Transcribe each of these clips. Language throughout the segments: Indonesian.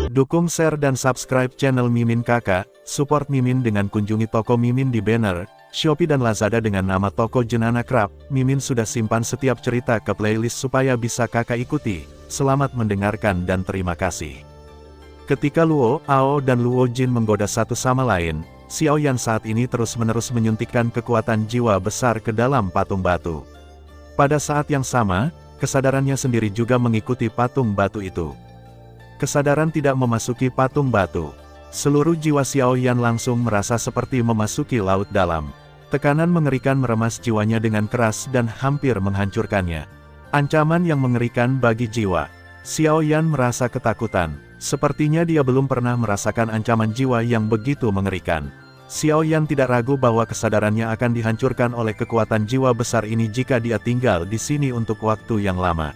Dukung, share dan subscribe channel Mimin Kakak, support Mimin dengan kunjungi toko Mimin di banner, Shopee dan Lazada dengan nama toko Jenana Krab. Mimin sudah simpan setiap cerita ke playlist supaya bisa kakak ikuti. Selamat mendengarkan dan terima kasih. Ketika Luo Ao dan Luo Jin menggoda satu sama lain, Xiao Yan saat ini terus-menerus menyuntikkan kekuatan jiwa besar ke dalam patung batu. Pada saat yang sama, kesadarannya sendiri juga mengikuti patung batu itu. Kesadaran tidak memasuki patung batu. Seluruh jiwa Xiao Yan langsung merasa seperti memasuki laut dalam. Tekanan mengerikan meremas jiwanya dengan keras dan hampir menghancurkannya. Ancaman yang mengerikan bagi jiwa. Xiao Yan merasa ketakutan. Sepertinya dia belum pernah merasakan ancaman jiwa yang begitu mengerikan. Xiao Yan tidak ragu bahwa kesadarannya akan dihancurkan oleh kekuatan jiwa besar ini jika dia tinggal di sini untuk waktu yang lama.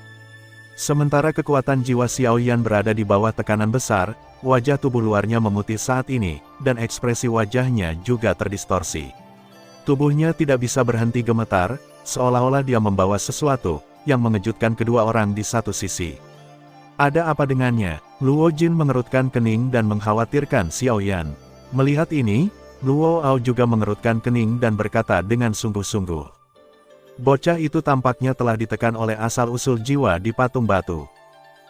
Sementara kekuatan jiwa Xiao Yan berada di bawah tekanan besar, wajah tubuh luarnya memutih saat ini, dan ekspresi wajahnya juga terdistorsi. Tubuhnya tidak bisa berhenti gemetar, seolah-olah dia membawa sesuatu yang mengejutkan kedua orang di satu sisi. Ada apa dengannya? Luo Jin mengerutkan kening dan mengkhawatirkan Xiao Yan. Melihat ini, Luo Ao juga mengerutkan kening dan berkata dengan sungguh-sungguh. Bocah itu tampaknya telah ditekan oleh asal-usul jiwa di patung batu.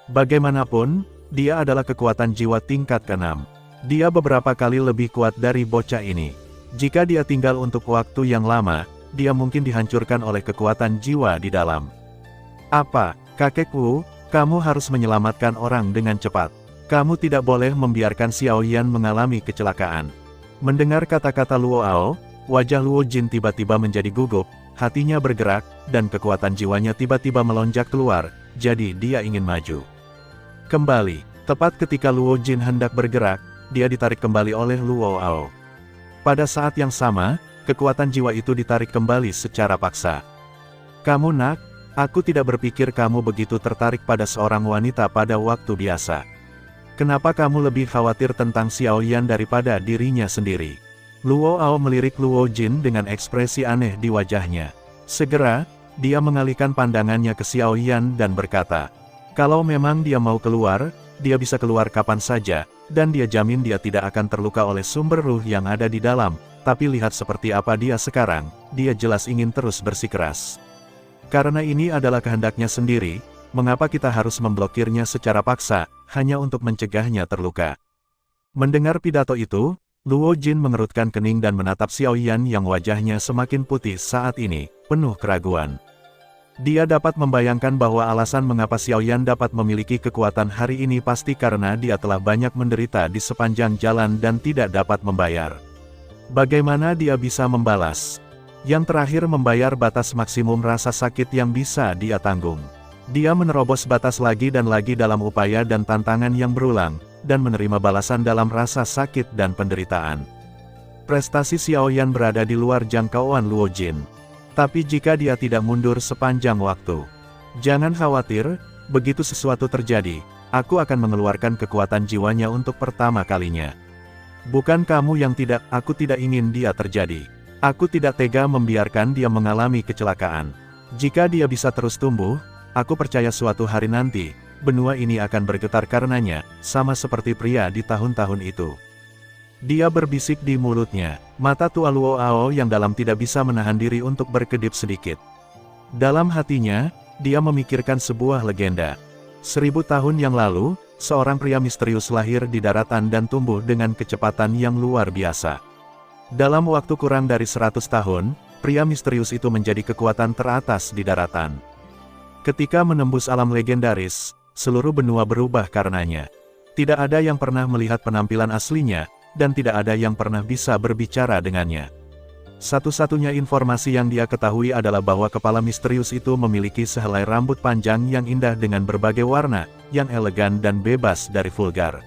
Bagaimanapun, dia adalah kekuatan jiwa tingkat ke-6. Dia beberapa kali lebih kuat dari bocah ini. Jika dia tinggal untuk waktu yang lama, dia mungkin dihancurkan oleh kekuatan jiwa di dalam. Apa, kakekku, kamu harus menyelamatkan orang dengan cepat. Kamu tidak boleh membiarkan Xiao Yan mengalami kecelakaan. Mendengar kata-kata Luo Ao, wajah Luo Jin tiba-tiba menjadi gugup. Hatinya bergerak, dan kekuatan jiwanya tiba-tiba melonjak keluar, jadi dia ingin maju. Kembali, tepat ketika Luo Jin hendak bergerak, dia ditarik kembali oleh Luo Ao. Pada saat yang sama, kekuatan jiwa itu ditarik kembali secara paksa. Kamu nak, aku tidak berpikir kamu begitu tertarik pada seorang wanita pada waktu biasa. Kenapa kamu lebih khawatir tentang Xiao Yan daripada dirinya sendiri? Luo Ao melirik Luo Jin dengan ekspresi aneh di wajahnya. Segera, dia mengalihkan pandangannya ke Xiao Yan dan berkata, kalau memang dia mau keluar, dia bisa keluar kapan saja, dan dia jamin dia tidak akan terluka oleh sumber ruh yang ada di dalam, tapi lihat seperti apa dia sekarang, dia jelas ingin terus bersikeras. Karena ini adalah kehendaknya sendiri, mengapa kita harus memblokirnya secara paksa, hanya untuk mencegahnya terluka? Mendengar pidato itu, Luo Jin mengerutkan kening dan menatap Xiao Yan yang wajahnya semakin putih saat ini, penuh keraguan. Dia dapat membayangkan bahwa alasan mengapa Xiao Yan dapat memiliki kekuatan hari ini pasti karena dia telah banyak menderita di sepanjang jalan dan tidak dapat membayar. Bagaimana dia bisa membalas? Yang terakhir membayar batas maksimum rasa sakit yang bisa dia tanggung. Dia menerobos batas lagi dan lagi dalam upaya dan tantangan yang berulang, dan menerima balasan dalam rasa sakit dan penderitaan. Prestasi Xiao Yan berada di luar jangkauan Luo Jin. Tapi jika dia tidak mundur sepanjang waktu, jangan khawatir, begitu sesuatu terjadi, aku akan mengeluarkan kekuatan jiwanya untuk pertama kalinya. Bukan kamu yang tidak, aku tidak ingin dia terjadi. Aku tidak tega membiarkan dia mengalami kecelakaan. Jika dia bisa terus tumbuh, aku percaya suatu hari nanti, benua ini akan bergetar karenanya, sama seperti pria di tahun-tahun itu. Dia berbisik di mulutnya, mata tua Luo Ao yang dalam tidak bisa menahan diri untuk berkedip sedikit. Dalam hatinya, dia memikirkan sebuah legenda. 1000 tahun yang lalu, seorang pria misterius lahir di daratan dan tumbuh dengan kecepatan yang luar biasa. Dalam waktu kurang dari 100 tahun, pria misterius itu menjadi kekuatan teratas di daratan. Ketika menembus alam legendaris, seluruh benua berubah karenanya. Tidak ada yang pernah melihat penampilan aslinya, dan tidak ada yang pernah bisa berbicara dengannya. Satu-satunya informasi yang dia ketahui adalah bahwa kepala misterius itu memiliki sehelai rambut panjang yang indah dengan berbagai warna, yang elegan dan bebas dari vulgar.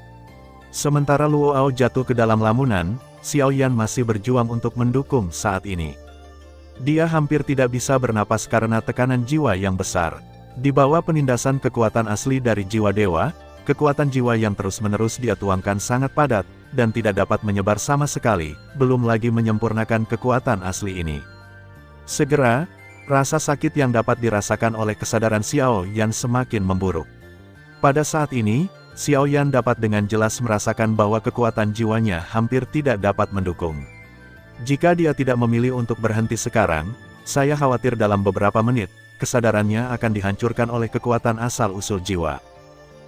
Sementara Luo Ao jatuh ke dalam lamunan, Xiao Yan masih berjuang untuk mendukung saat ini. Dia hampir tidak bisa bernapas karena tekanan jiwa yang besar. Di bawah penindasan kekuatan asli dari jiwa dewa, kekuatan jiwa yang terus-menerus dia tuangkan sangat padat, dan tidak dapat menyebar sama sekali, belum lagi menyempurnakan kekuatan asli ini. Segera, rasa sakit yang dapat dirasakan oleh kesadaran Xiao Yan semakin memburuk. Pada saat ini, Xiao Yan dapat dengan jelas merasakan bahwa kekuatan jiwanya hampir tidak dapat mendukung. Jika dia tidak memilih untuk berhenti sekarang, saya khawatir dalam beberapa menit, kesadarannya akan dihancurkan oleh kekuatan asal-usul jiwa.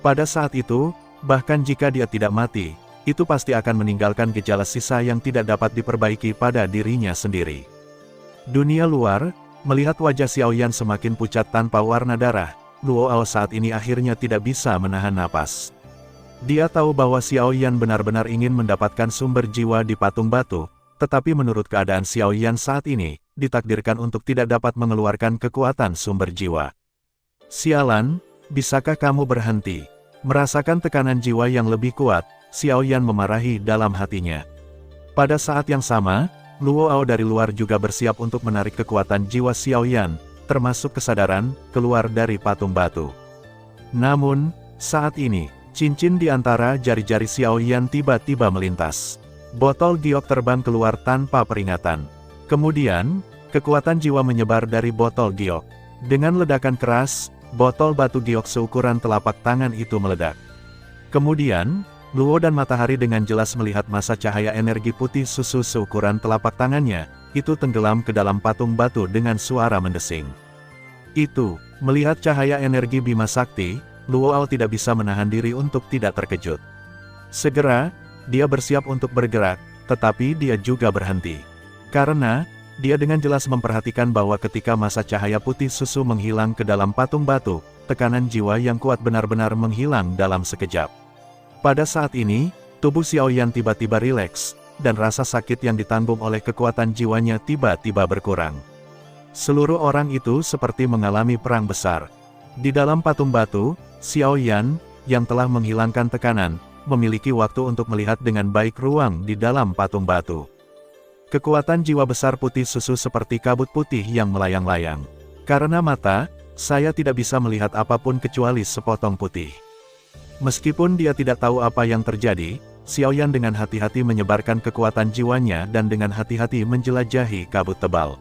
Pada saat itu, bahkan jika dia tidak mati, itu pasti akan meninggalkan gejala sisa yang tidak dapat diperbaiki pada dirinya sendiri. Dunia luar, melihat wajah Xiao Yan semakin pucat tanpa warna darah, Luo Ao saat ini akhirnya tidak bisa menahan napas. Dia tahu bahwa Xiao Yan benar-benar ingin mendapatkan sumber jiwa di patung batu, tetapi menurut keadaan Xiao Yan saat ini, ditakdirkan untuk tidak dapat mengeluarkan kekuatan sumber jiwa. Sialan, bisakah kamu berhenti? Merasakan tekanan jiwa yang lebih kuat, Xiao Yan memarahi dalam hatinya. Pada saat yang sama, Luo Ao dari luar juga bersiap untuk menarik kekuatan jiwa Xiao Yan, termasuk kesadaran, keluar dari patung batu. Namun, saat ini, cincin di antara jari-jari Xiao Yan tiba-tiba melintas. Botol giok terbang keluar tanpa peringatan. Kemudian, kekuatan jiwa menyebar dari botol giok. Dengan ledakan keras, botol batu giok seukuran telapak tangan itu meledak. Kemudian, Luo dan Matahari dengan jelas melihat masa cahaya energi putih susu seukuran telapak tangannya, itu tenggelam ke dalam patung batu dengan suara mendesing. Melihat cahaya energi Bima Sakti, Luo Ao tidak bisa menahan diri untuk tidak terkejut. Segera, dia bersiap untuk bergerak, tetapi dia juga berhenti. Karena, dia dengan jelas memperhatikan bahwa ketika masa cahaya putih susu menghilang ke dalam patung batu, tekanan jiwa yang kuat benar-benar menghilang dalam sekejap. Pada saat ini, tubuh Xiao Yan tiba-tiba rileks, dan rasa sakit yang ditanggung oleh kekuatan jiwanya tiba-tiba berkurang. Seluruh orang itu seperti mengalami perang besar. Di dalam patung batu, Xiao Yan, yang telah menghilangkan tekanan, memiliki waktu untuk melihat dengan baik ruang di dalam patung batu. Kekuatan jiwa besar putih susu seperti kabut putih yang melayang-layang. Karena mata, saya tidak bisa melihat apapun kecuali sepotong putih. Meskipun dia tidak tahu apa yang terjadi, Xiao Yan dengan hati-hati menyebarkan kekuatan jiwanya dan dengan hati-hati menjelajahi kabut tebal.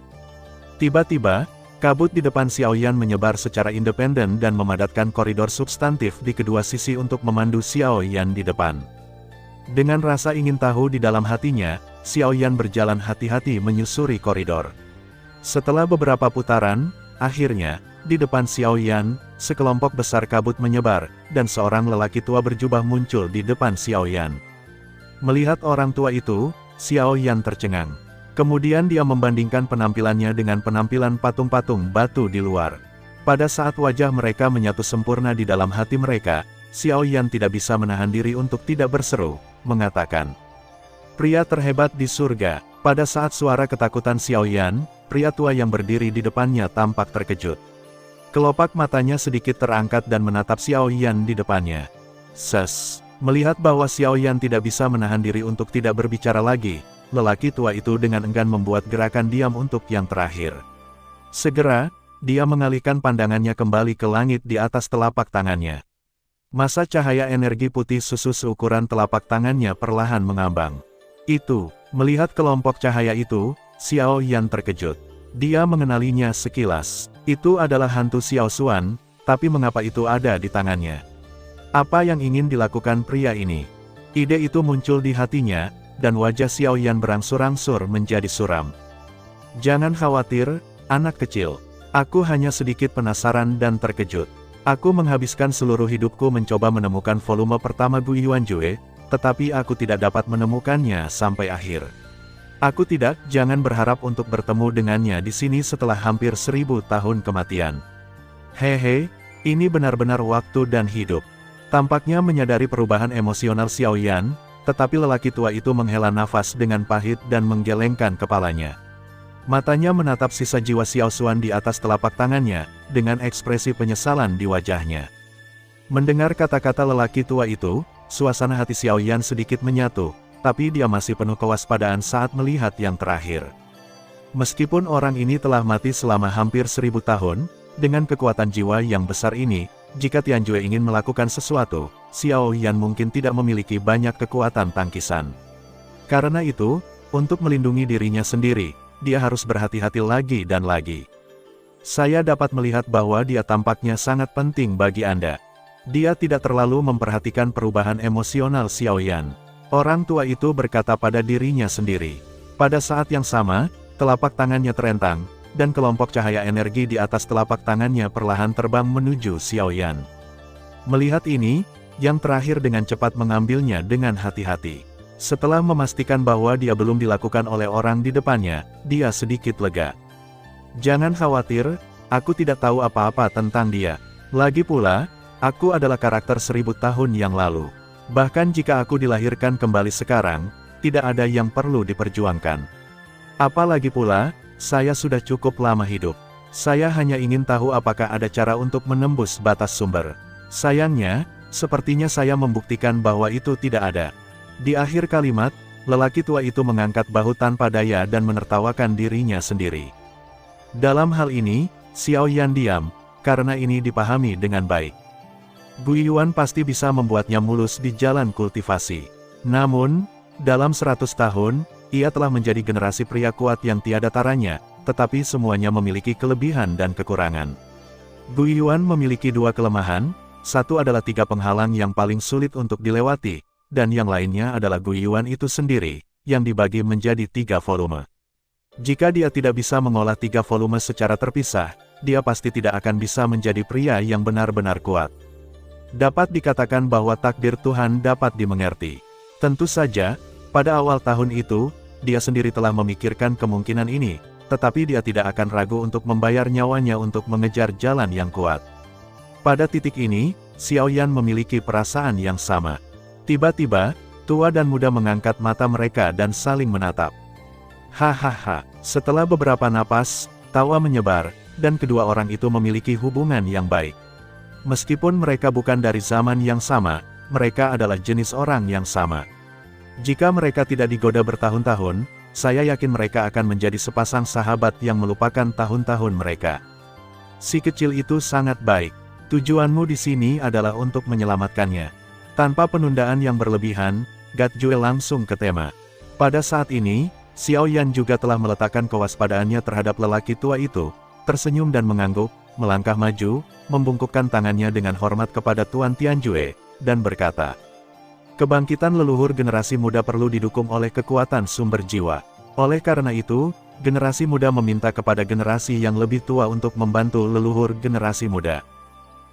Tiba-tiba, kabut di depan Xiao Yan menyebar secara independen dan memadatkan koridor substantif di kedua sisi untuk memandu Xiao Yan di depan. Dengan rasa ingin tahu di dalam hatinya, Xiao Yan berjalan hati-hati menyusuri koridor. Setelah beberapa putaran, akhirnya, di depan Xiao Yan, sekelompok besar kabut menyebar, dan seorang lelaki tua berjubah muncul di depan Xiao Yan. Melihat orang tua itu, Xiao Yan tercengang. Kemudian dia membandingkan penampilannya dengan penampilan patung-patung batu di luar. Pada saat wajah mereka menyatu sempurna di dalam hati mereka, Xiao Yan tidak bisa menahan diri untuk tidak berseru, mengatakan, "Pria terhebat di surga." Pada saat suara ketakutan Xiao Yan, pria tua yang berdiri di depannya tampak terkejut. Kelopak matanya sedikit terangkat dan menatap Xiao Yan di depannya. Melihat bahwa Xiao Yan tidak bisa menahan diri untuk tidak berbicara lagi, lelaki tua itu dengan enggan membuat gerakan diam untuk yang terakhir. Segera, dia mengalihkan pandangannya kembali ke langit di atas telapak tangannya. Masa cahaya energi putih susu seukuran telapak tangannya perlahan mengambang. Melihat kelompok cahaya itu, Xiao Yan terkejut. Dia mengenalinya sekilas. Itu adalah hantu Xiao Xuan, tapi mengapa itu ada di tangannya? Apa yang ingin dilakukan pria ini? Ide itu muncul di hatinya, dan wajah Xiao Yan berangsur-angsur menjadi suram. "Jangan khawatir, anak kecil. Aku hanya sedikit penasaran dan terkejut. Aku menghabiskan seluruh hidupku mencoba menemukan volume pertama Gu Yuanjue, tetapi aku tidak dapat menemukannya sampai akhir. Jangan berharap untuk bertemu dengannya di sini setelah hampir 1000 tahun kematian. Hehe, ini benar-benar waktu dan hidup." Tampaknya menyadari perubahan emosional Xiao Yan, tetapi lelaki tua itu menghela nafas dengan pahit dan menggelengkan kepalanya. Matanya menatap sisa jiwa Xiao Xuan di atas telapak tangannya, dengan ekspresi penyesalan di wajahnya. Mendengar kata-kata lelaki tua itu, suasana hati Xiao Yan sedikit menyatu, tapi dia masih penuh kewaspadaan saat melihat yang terakhir. Meskipun orang ini telah mati selama hampir 1000 tahun, dengan kekuatan jiwa yang besar ini, jika Tianjue ingin melakukan sesuatu, Xiao Yan mungkin tidak memiliki banyak kekuatan tangkisan. Karena itu, untuk melindungi dirinya sendiri, dia harus berhati-hati lagi dan lagi. Saya dapat melihat bahwa dia tampaknya sangat penting bagi Anda. Dia tidak terlalu memperhatikan perubahan emosional Xiao Yan. Orang tua itu berkata pada dirinya sendiri. Pada saat yang sama, telapak tangannya terentang, dan kelompok cahaya energi di atas telapak tangannya perlahan terbang menuju Xiao Yan. Melihat ini, yang terakhir dengan cepat mengambilnya dengan hati-hati. Setelah memastikan bahwa dia belum dilakukan oleh orang di depannya, dia sedikit lega. Jangan khawatir, aku tidak tahu apa-apa tentang dia. Lagi pula, aku adalah karakter 1000 tahun yang lalu. Bahkan jika aku dilahirkan kembali sekarang, tidak ada yang perlu diperjuangkan. Apalagi pula, saya sudah cukup lama hidup. Saya hanya ingin tahu apakah ada cara untuk menembus batas sumber. Sayangnya, sepertinya saya membuktikan bahwa itu tidak ada. Di akhir kalimat, lelaki tua itu mengangkat bahu tanpa daya dan menertawakan dirinya sendiri. Dalam hal ini, Xiao Yan diam, karena ini dipahami dengan baik. Guiyuan pasti bisa membuatnya mulus di jalan kultivasi. Namun, dalam 100 tahun, ia telah menjadi generasi pria kuat yang tiada taranya, tetapi semuanya memiliki kelebihan dan kekurangan. Guiyuan memiliki 2 kelemahan, satu adalah 3 penghalang yang paling sulit untuk dilewati, dan yang lainnya adalah Guiyuan itu sendiri, yang dibagi menjadi 3 volume. Jika dia tidak bisa mengolah 3 volume secara terpisah, dia pasti tidak akan bisa menjadi pria yang benar-benar kuat. Dapat dikatakan bahwa takdir Tuhan dapat dimengerti. Tentu saja, pada awal tahun itu, dia sendiri telah memikirkan kemungkinan ini, tetapi dia tidak akan ragu untuk membayar nyawanya untuk mengejar jalan yang kuat. Pada titik ini, Xiao Yan memiliki perasaan yang sama. Tiba-tiba, tua dan muda mengangkat mata mereka dan saling menatap. Hahaha, setelah beberapa napas, tawa menyebar, dan kedua orang itu memiliki hubungan yang baik. Meskipun mereka bukan dari zaman yang sama, mereka adalah jenis orang yang sama. Jika mereka tidak digoda bertahun-tahun, saya yakin mereka akan menjadi sepasang sahabat yang melupakan tahun-tahun mereka. Si kecil itu sangat baik. Tujuanmu di sini adalah untuk menyelamatkannya. Tanpa penundaan yang berlebihan, Gatjue langsung ke tema. Pada saat ini, Xiao Yan juga telah meletakkan kewaspadaannya terhadap lelaki tua itu, tersenyum dan mengangguk, melangkah maju, membungkukkan tangannya dengan hormat kepada Tuan Tianjue, dan berkata, kebangkitan leluhur generasi muda perlu didukung oleh kekuatan sumber jiwa. Oleh karena itu, generasi muda meminta kepada generasi yang lebih tua untuk membantu leluhur generasi muda.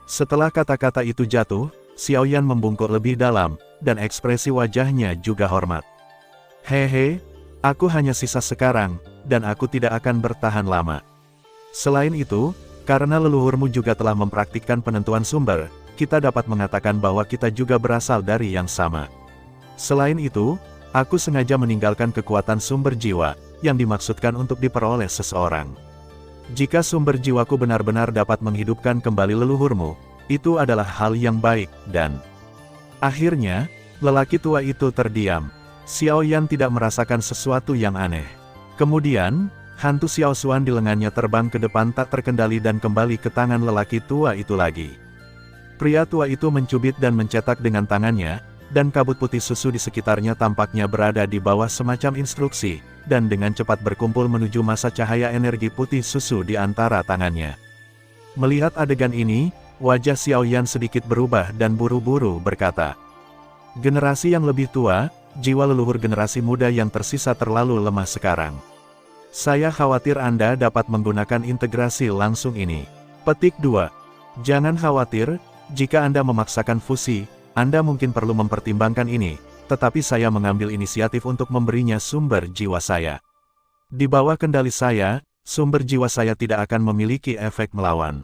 Setelah kata-kata itu jatuh, Xiao Yan membungkuk lebih dalam, dan ekspresi wajahnya juga hormat. Hehe, aku hanya sisa sekarang, dan aku tidak akan bertahan lama. Selain itu, karena leluhurmu juga telah mempraktikkan penentuan sumber, kita dapat mengatakan bahwa kita juga berasal dari yang sama. Selain itu, aku sengaja meninggalkan kekuatan sumber jiwa, yang dimaksudkan untuk diperoleh seseorang. Jika sumber jiwaku benar-benar dapat menghidupkan kembali leluhurmu, itu adalah hal yang baik, dan... Akhirnya, lelaki tua itu terdiam. Xiao Yan tidak merasakan sesuatu yang aneh. Kemudian, hantu Xiao Xuan di lengannya terbang ke depan tak terkendali dan kembali ke tangan lelaki tua itu lagi. Pria tua itu mencubit dan mencetak dengan tangannya, dan kabut putih susu di sekitarnya tampaknya berada di bawah semacam instruksi, dan dengan cepat berkumpul menuju masa cahaya energi putih susu di antara tangannya. Melihat adegan ini, wajah Xiao Yan sedikit berubah dan buru-buru berkata, generasi yang lebih tua, jiwa leluhur generasi muda yang tersisa terlalu lemah sekarang. Saya khawatir Anda dapat menggunakan integrasi langsung ini. Petik 2. Jangan khawatir, jika Anda memaksakan fusi, Anda mungkin perlu mempertimbangkan ini, tetapi saya mengambil inisiatif untuk memberinya sumber jiwa saya. Di bawah kendali saya, sumber jiwa saya tidak akan memiliki efek melawan.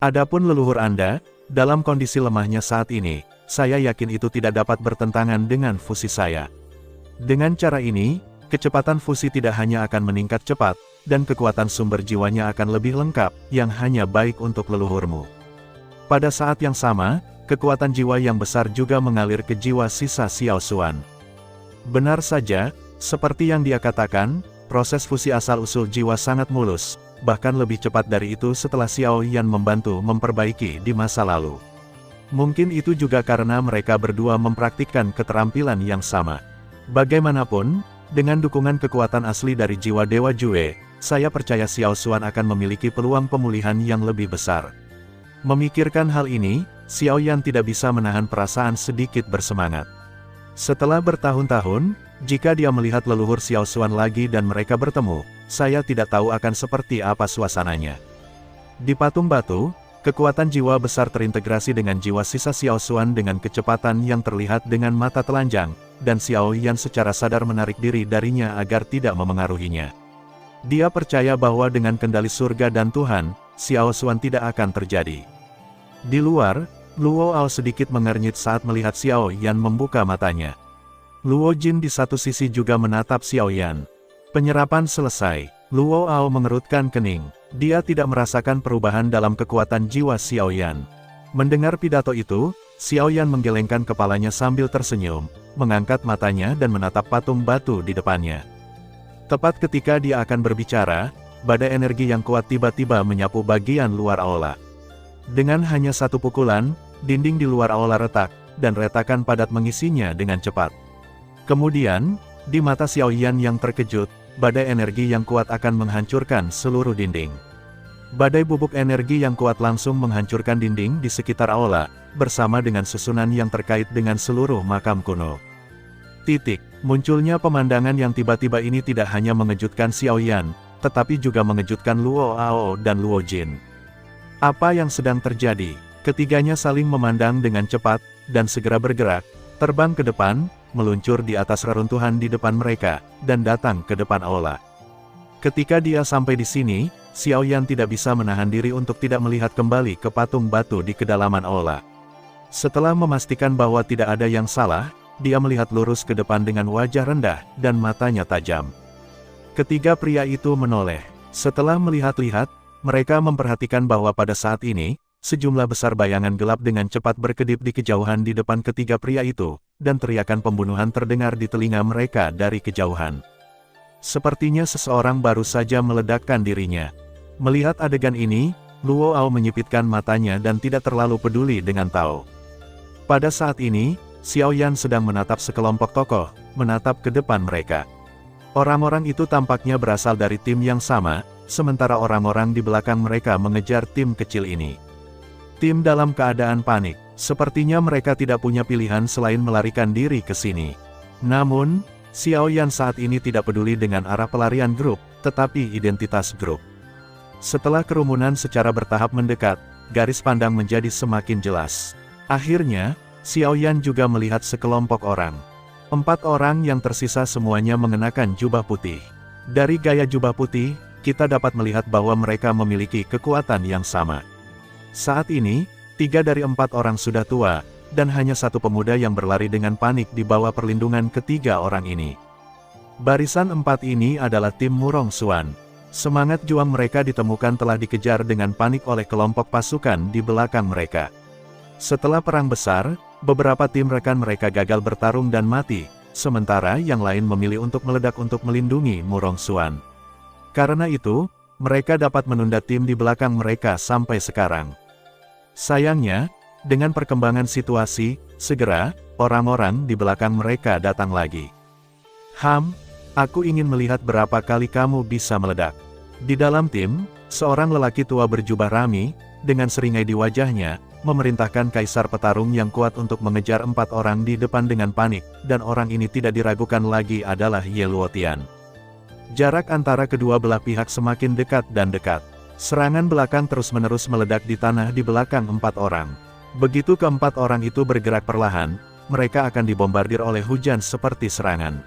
Adapun leluhur Anda, dalam kondisi lemahnya saat ini, saya yakin itu tidak dapat bertentangan dengan fusi saya. Dengan cara ini, kecepatan fusi tidak hanya akan meningkat cepat, dan kekuatan sumber jiwanya akan lebih lengkap, yang hanya baik untuk leluhurmu. Pada saat yang sama, kekuatan jiwa yang besar juga mengalir ke jiwa sisa Xiao Xuan. Benar saja, seperti yang dia katakan, proses fusi asal-usul jiwa sangat mulus, bahkan lebih cepat dari itu setelah Xiao Yan membantu memperbaiki di masa lalu. Mungkin itu juga karena mereka berdua mempraktikkan keterampilan yang sama. Bagaimanapun, dengan dukungan kekuatan asli dari jiwa Dewa Jue, saya percaya Xiao Xuan akan memiliki peluang pemulihan yang lebih besar. Memikirkan hal ini, Xiaoyan tidak bisa menahan perasaan sedikit bersemangat. Setelah bertahun-tahun, jika dia melihat leluhur Xiao Xuan lagi dan mereka bertemu, saya tidak tahu akan seperti apa suasananya. Di patung batu, kekuatan jiwa besar terintegrasi dengan jiwa sisa Xiao Xuan dengan kecepatan yang terlihat dengan mata telanjang, dan Xiaoyan secara sadar menarik diri darinya agar tidak memengaruhinya. Dia percaya bahwa dengan kendali surga dan Tuhan, Xiao Xuan tidak akan terjadi. Di luar, Luo Ao sedikit mengernyit saat melihat Xiaoyan membuka matanya. Luo Jin di satu sisi juga menatap Xiaoyan. Penyerapan selesai, Luo Ao mengerutkan kening. Dia tidak merasakan perubahan dalam kekuatan jiwa Xiaoyan. Mendengar pidato itu, Xiaoyan menggelengkan kepalanya sambil tersenyum, mengangkat matanya dan menatap patung batu di depannya. Tepat ketika dia akan berbicara, badai energi yang kuat tiba-tiba menyapu bagian luar aula. Dengan hanya satu pukulan, dinding di luar aula retak, dan retakan padat mengisinya dengan cepat. Kemudian, di mata Xiaoyan yang terkejut, badai energi yang kuat akan menghancurkan seluruh dinding. Badai bubuk energi yang kuat langsung menghancurkan dinding di sekitar aula, bersama dengan susunan yang terkait dengan seluruh makam kuno. Munculnya pemandangan yang tiba-tiba ini tidak hanya mengejutkan Xiaoyan, tetapi juga mengejutkan Luo Ao dan Luo Jin. Apa yang sedang terjadi? Ketiganya saling memandang dengan cepat, dan segera bergerak, terbang ke depan, meluncur di atas reruntuhan di depan mereka, dan datang ke depan aula. Ketika dia sampai di sini, Xiaoyan tidak bisa menahan diri untuk tidak melihat kembali ke patung batu di kedalaman aula. Setelah memastikan bahwa tidak ada yang salah, dia melihat lurus ke depan dengan wajah rendah, dan matanya tajam. Ketiga pria itu menoleh. Setelah melihat-lihat, mereka memperhatikan bahwa pada saat ini, sejumlah besar bayangan gelap dengan cepat berkedip di kejauhan di depan ketiga pria itu, dan teriakan pembunuhan terdengar di telinga mereka dari kejauhan. Sepertinya seseorang baru saja meledakkan dirinya. Melihat adegan ini, Luo Ao menyipitkan matanya dan tidak terlalu peduli dengan Tao. Pada saat ini, Xiaoyan sedang menatap sekelompok tokoh, menatap ke depan mereka. Orang-orang itu tampaknya berasal dari tim yang sama, sementara orang-orang di belakang mereka mengejar tim kecil ini. Tim dalam keadaan panik, sepertinya mereka tidak punya pilihan selain melarikan diri ke sini. Namun, Xiaoyan saat ini tidak peduli dengan arah pelarian grup, tetapi identitas grup. Setelah kerumunan secara bertahap mendekat, garis pandang menjadi semakin jelas. Akhirnya, Xiaoyan juga melihat sekelompok orang. 4 orang yang tersisa semuanya mengenakan jubah putih. Dari gaya jubah putih, kita dapat melihat bahwa mereka memiliki kekuatan yang sama. Saat ini, 3 dari 4 orang sudah tua, dan hanya 1 pemuda yang berlari dengan panik di bawah perlindungan ketiga orang ini. Barisan 4 ini adalah tim Murong Xuan. Semangat juang mereka ditemukan telah dikejar dengan panik oleh kelompok pasukan di belakang mereka. Setelah perang besar, beberapa tim rekan mereka gagal bertarung dan mati, sementara yang lain memilih untuk meledak untuk melindungi Murong Xuan. Karena itu, mereka dapat menunda tim di belakang mereka sampai sekarang. Sayangnya, dengan perkembangan situasi, segera, orang-orang di belakang mereka datang lagi. Aku ingin melihat berapa kali kamu bisa meledak. Di dalam tim, seorang lelaki tua berjubah rami, dengan seringai di wajahnya, memerintahkan kaisar petarung yang kuat untuk mengejar 4 orang di depan dengan panik, dan orang ini tidak diragukan lagi adalah Ye Luotian. Jarak antara kedua belah pihak semakin dekat dan dekat. Serangan belakang terus-menerus meledak di tanah di belakang 4 orang. Begitu keempat orang itu bergerak perlahan, mereka akan dibombardir oleh hujan seperti serangan.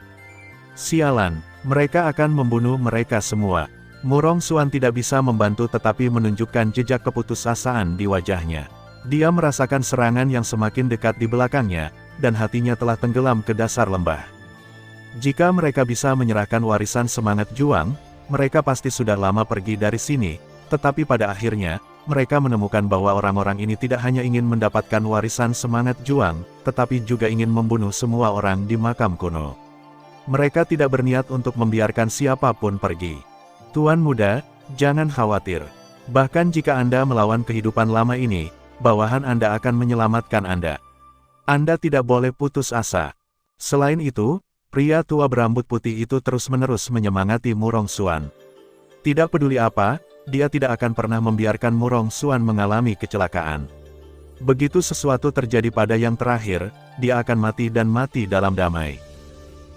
Sialan, mereka akan membunuh mereka semua. Murong Xuan tidak bisa membantu tetapi menunjukkan jejak keputusasaan di wajahnya. Dia merasakan serangan yang semakin dekat di belakangnya, dan hatinya telah tenggelam ke dasar lembah. Jika mereka bisa menyerahkan warisan semangat juang, mereka pasti sudah lama pergi dari sini, tetapi pada akhirnya, mereka menemukan bahwa orang-orang ini tidak hanya ingin mendapatkan warisan semangat juang, tetapi juga ingin membunuh semua orang di makam kuno. Mereka tidak berniat untuk membiarkan siapapun pergi. Tuan muda, jangan khawatir. Bahkan jika Anda melawan kehidupan lama ini, bawahan Anda akan menyelamatkan Anda. Anda tidak boleh putus asa. Selain itu, pria tua berambut putih itu terus-menerus menyemangati Murong Xuan. Tidak peduli apa, dia tidak akan pernah membiarkan Murong Xuan mengalami kecelakaan. Begitu sesuatu terjadi pada yang terakhir, dia akan mati dan mati dalam damai.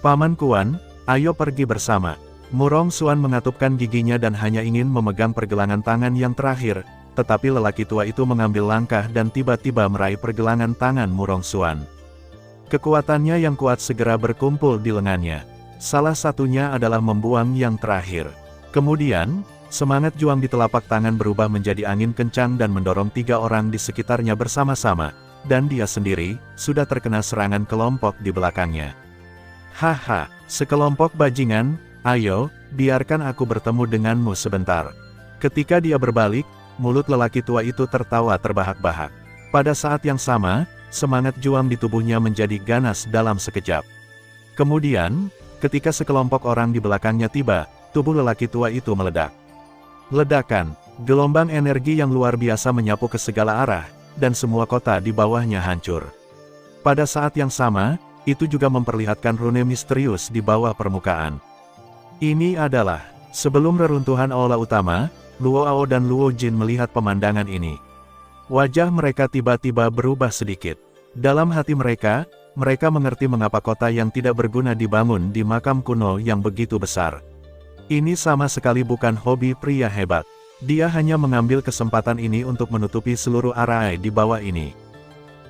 Paman Kuan, ayo pergi bersama. Murong Xuan mengatupkan giginya dan hanya ingin memegang pergelangan tangan yang terakhir, tetapi lelaki tua itu mengambil langkah dan tiba-tiba meraih pergelangan tangan Murong Xuan. Kekuatannya yang kuat segera berkumpul di lengannya. Salah satunya adalah membuang yang terakhir. Kemudian, semangat juang di telapak tangan berubah menjadi angin kencang dan mendorong 3 orang di sekitarnya bersama-sama, dan dia sendiri, sudah terkena serangan kelompok di belakangnya. Haha, sekelompok bajingan, ayo, biarkan aku bertemu denganmu sebentar. Ketika dia berbalik, mulut lelaki tua itu tertawa terbahak-bahak. Pada saat yang sama, semangat juang di tubuhnya menjadi ganas dalam sekejap. Kemudian, ketika sekelompok orang di belakangnya tiba, tubuh lelaki tua itu meledak. Ledakan, gelombang energi yang luar biasa menyapu ke segala arah, dan semua kota di bawahnya hancur. Pada saat yang sama, itu juga memperlihatkan rune misterius di bawah permukaan. Ini adalah, sebelum reruntuhan aula utama, Luo Ao dan Luo Jin melihat pemandangan ini. Wajah mereka tiba-tiba berubah sedikit. Dalam hati mereka mengerti mengapa kota yang tidak berguna dibangun di makam kuno yang begitu besar. Ini sama sekali bukan hobi pria hebat. Dia hanya mengambil kesempatan ini untuk menutupi seluruh area di bawah ini.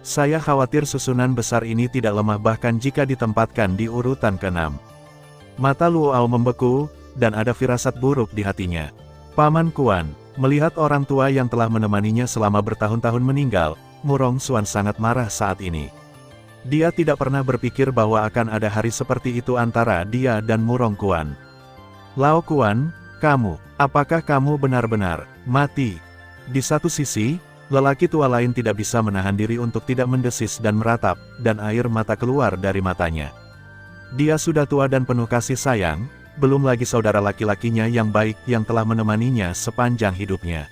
Saya khawatir susunan besar ini tidak lemah bahkan jika ditempatkan di urutan ke-6. Mata Luo Ao membeku, dan ada firasat buruk di hatinya. Paman Kuan, melihat orang tua yang telah menemaninya selama bertahun-tahun meninggal, Murong Xuan sangat marah saat ini. Dia tidak pernah berpikir bahwa akan ada hari seperti itu antara dia dan Murong Kuan. Lao Kuan, apakah kamu benar-benar mati? Di satu sisi, lelaki tua lain tidak bisa menahan diri untuk tidak mendesis dan meratap, dan air mata keluar dari matanya. Dia sudah tua dan penuh kasih sayang, belum lagi saudara laki-lakinya yang baik yang telah menemaninya sepanjang hidupnya.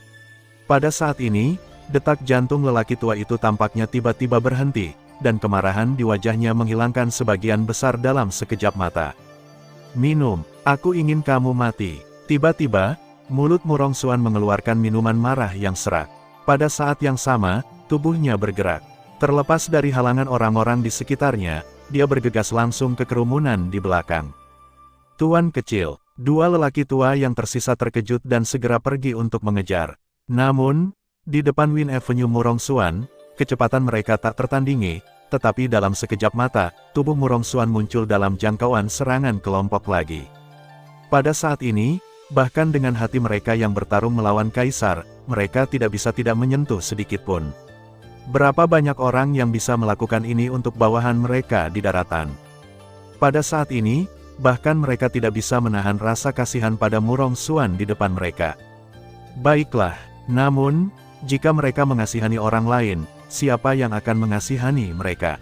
Pada saat ini, detak jantung lelaki tua itu tampaknya tiba-tiba berhenti, dan kemarahan di wajahnya menghilangkan sebagian besar dalam sekejap mata. Minum, aku ingin kamu mati. Tiba-tiba, mulut Murong Xuan mengeluarkan minuman marah yang serak. Pada saat yang sama, tubuhnya bergerak. Terlepas dari halangan orang-orang di sekitarnya, dia bergegas langsung ke kerumunan di belakang. Tuan kecil, 2 lelaki tua yang tersisa terkejut dan segera pergi untuk mengejar. Namun, di depan Win Avenue Murong Xuan, kecepatan mereka tak tertandingi, tetapi dalam sekejap mata, tubuh Murong Xuan muncul dalam jangkauan serangan kelompok lagi. Pada saat ini, bahkan dengan hati mereka yang bertarung melawan Kaisar, mereka tidak bisa tidak menyentuh sedikitpun. Berapa banyak orang yang bisa melakukan ini untuk bawahan mereka di daratan? Pada saat ini, bahkan mereka tidak bisa menahan rasa kasihan pada Murong Xuan di depan mereka. Baiklah, namun, jika mereka mengasihani orang lain, siapa yang akan mengasihani mereka?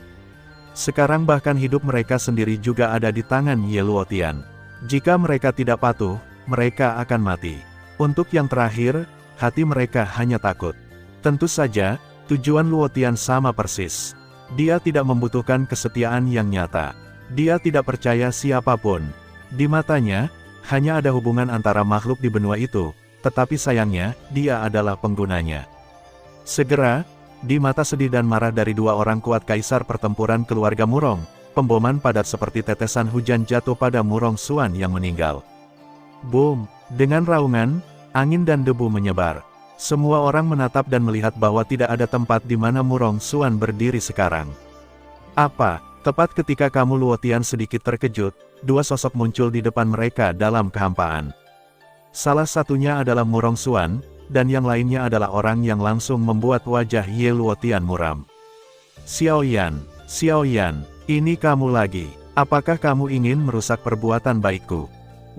Sekarang bahkan hidup mereka sendiri juga ada di tangan Ye Luotian. Jika mereka tidak patuh, mereka akan mati. Untuk yang terakhir, hati mereka hanya takut. Tentu saja, tujuan Luotian sama persis. Dia tidak membutuhkan kesetiaan yang nyata. Dia tidak percaya siapapun. Di matanya, hanya ada hubungan antara makhluk di benua itu, tetapi sayangnya, dia adalah penggunanya. Segera, di mata sedih dan marah dari 2 orang kuat Kaisar pertempuran keluarga Murong, pemboman padat seperti tetesan hujan jatuh pada Murong Xuan yang meninggal. Boom! Dengan raungan, angin dan debu menyebar. Semua orang menatap dan melihat bahwa tidak ada tempat di mana Murong Xuan berdiri sekarang. Apa? Tepat ketika kamu Luotian sedikit terkejut, 2 sosok muncul di depan mereka dalam kehampaan. Salah satunya adalah Murong Xuan, dan yang lainnya adalah orang yang langsung membuat wajah Ye Luotian muram. Xiao Yan, ini kamu lagi. Apakah kamu ingin merusak perbuatan baikku?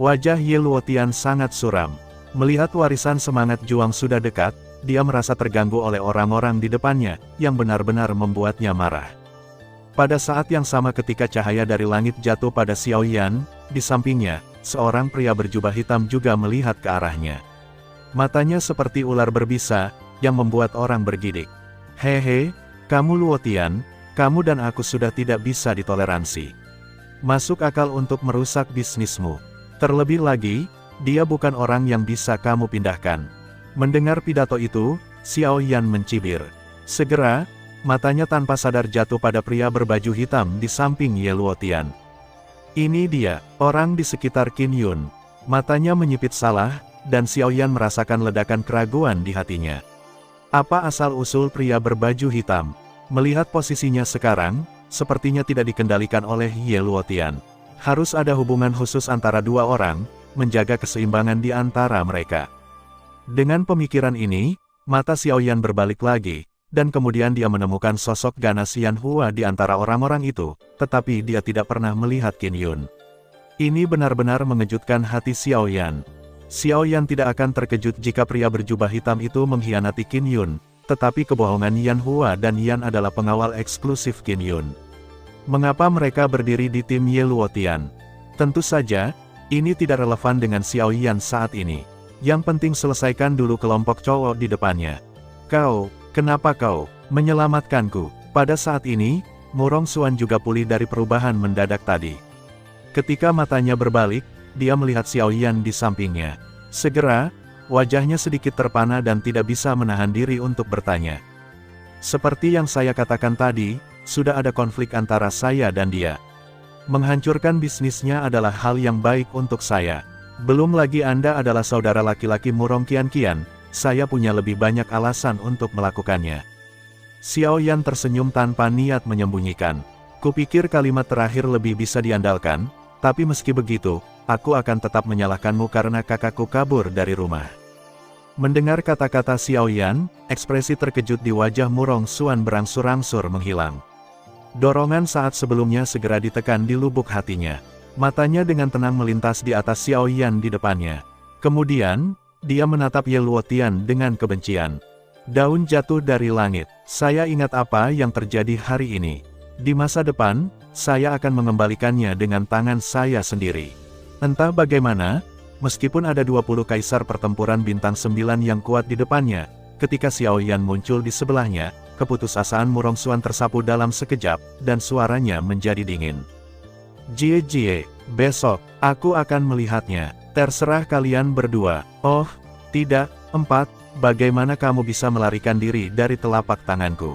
Wajah Ye Luotian sangat suram. Melihat warisan semangat juang sudah dekat, dia merasa terganggu oleh orang-orang di depannya, yang benar-benar membuatnya marah. Pada saat yang sama ketika cahaya dari langit jatuh pada Xiao Yan, di sampingnya, seorang pria berjubah hitam juga melihat ke arahnya. Matanya seperti ular berbisa, yang membuat orang bergidik. Hehe, kamu Luotian, kamu dan aku sudah tidak bisa ditoleransi. Masuk akal untuk merusak bisnismu. Terlebih lagi, dia bukan orang yang bisa kamu pindahkan. Mendengar pidato itu, Xiao Yan mencibir. Segera, matanya tanpa sadar jatuh pada pria berbaju hitam di samping Ye Luotian. Ini dia, orang di sekitar Qin Yun. Matanya menyipit salah, dan Xiao Yan merasakan ledakan keraguan di hatinya. Apa asal-usul pria berbaju hitam? Melihat posisinya sekarang, sepertinya tidak dikendalikan oleh Ye Luotian. Harus ada hubungan khusus antara dua orang, menjaga keseimbangan di antara mereka. Dengan pemikiran ini, mata Xiao Yan berbalik lagi, dan kemudian dia menemukan sosok ganas Yan Hua di antara orang-orang itu, tetapi dia tidak pernah melihat Qin Yun. Ini benar-benar mengejutkan hati Xiao Yan. Xiao Yan tidak akan terkejut jika pria berjubah hitam itu mengkhianati Qin Yun, tetapi kebohongan Yan Hua dan Yan adalah pengawal eksklusif Qin Yun. Mengapa mereka berdiri di tim Ye Luotian? Tentu saja, ini tidak relevan dengan Xiao Yan saat ini. Yang penting selesaikan dulu kelompok cowok di depannya. Kau, kenapa kau menyelamatkanku? Pada saat ini, Murong Xuan juga pulih dari perubahan mendadak tadi. Ketika matanya berbalik, dia melihat Xiao Yan di sampingnya. Segera, wajahnya sedikit terpana dan tidak bisa menahan diri untuk bertanya. Seperti yang saya katakan tadi, sudah ada konflik antara saya dan dia. Menghancurkan bisnisnya adalah hal yang baik untuk saya. Belum lagi Anda adalah saudara laki-laki Murong Qianqian, saya punya lebih banyak alasan untuk melakukannya. Xiao Yan tersenyum tanpa niat menyembunyikan. Kupikir kalimat terakhir lebih bisa diandalkan, tapi meski begitu, aku akan tetap menyalahkanmu karena kakakku kabur dari rumah. Mendengar kata-kata Xiao Yan, ekspresi terkejut di wajah Murong Xuan berangsur-angsur menghilang. Dorongan saat sebelumnya segera ditekan di lubuk hatinya. Matanya dengan tenang melintas di atas Xiao Yan di depannya. Kemudian, dia menatap Ye Luotian dengan kebencian. Daun jatuh dari langit. Saya ingat apa yang terjadi hari ini. Di masa depan, saya akan mengembalikannya dengan tangan saya sendiri. Entah bagaimana, meskipun ada 20 kaisar pertempuran bintang 9 yang kuat di depannya, ketika Xiao Yan muncul di sebelahnya, keputusasaan Murong Xuan tersapu dalam sekejap, dan suaranya menjadi dingin. Jie, besok, aku akan melihatnya. Terserah kalian berdua. Oh, tidak, 4, bagaimana kamu bisa melarikan diri dari telapak tanganku?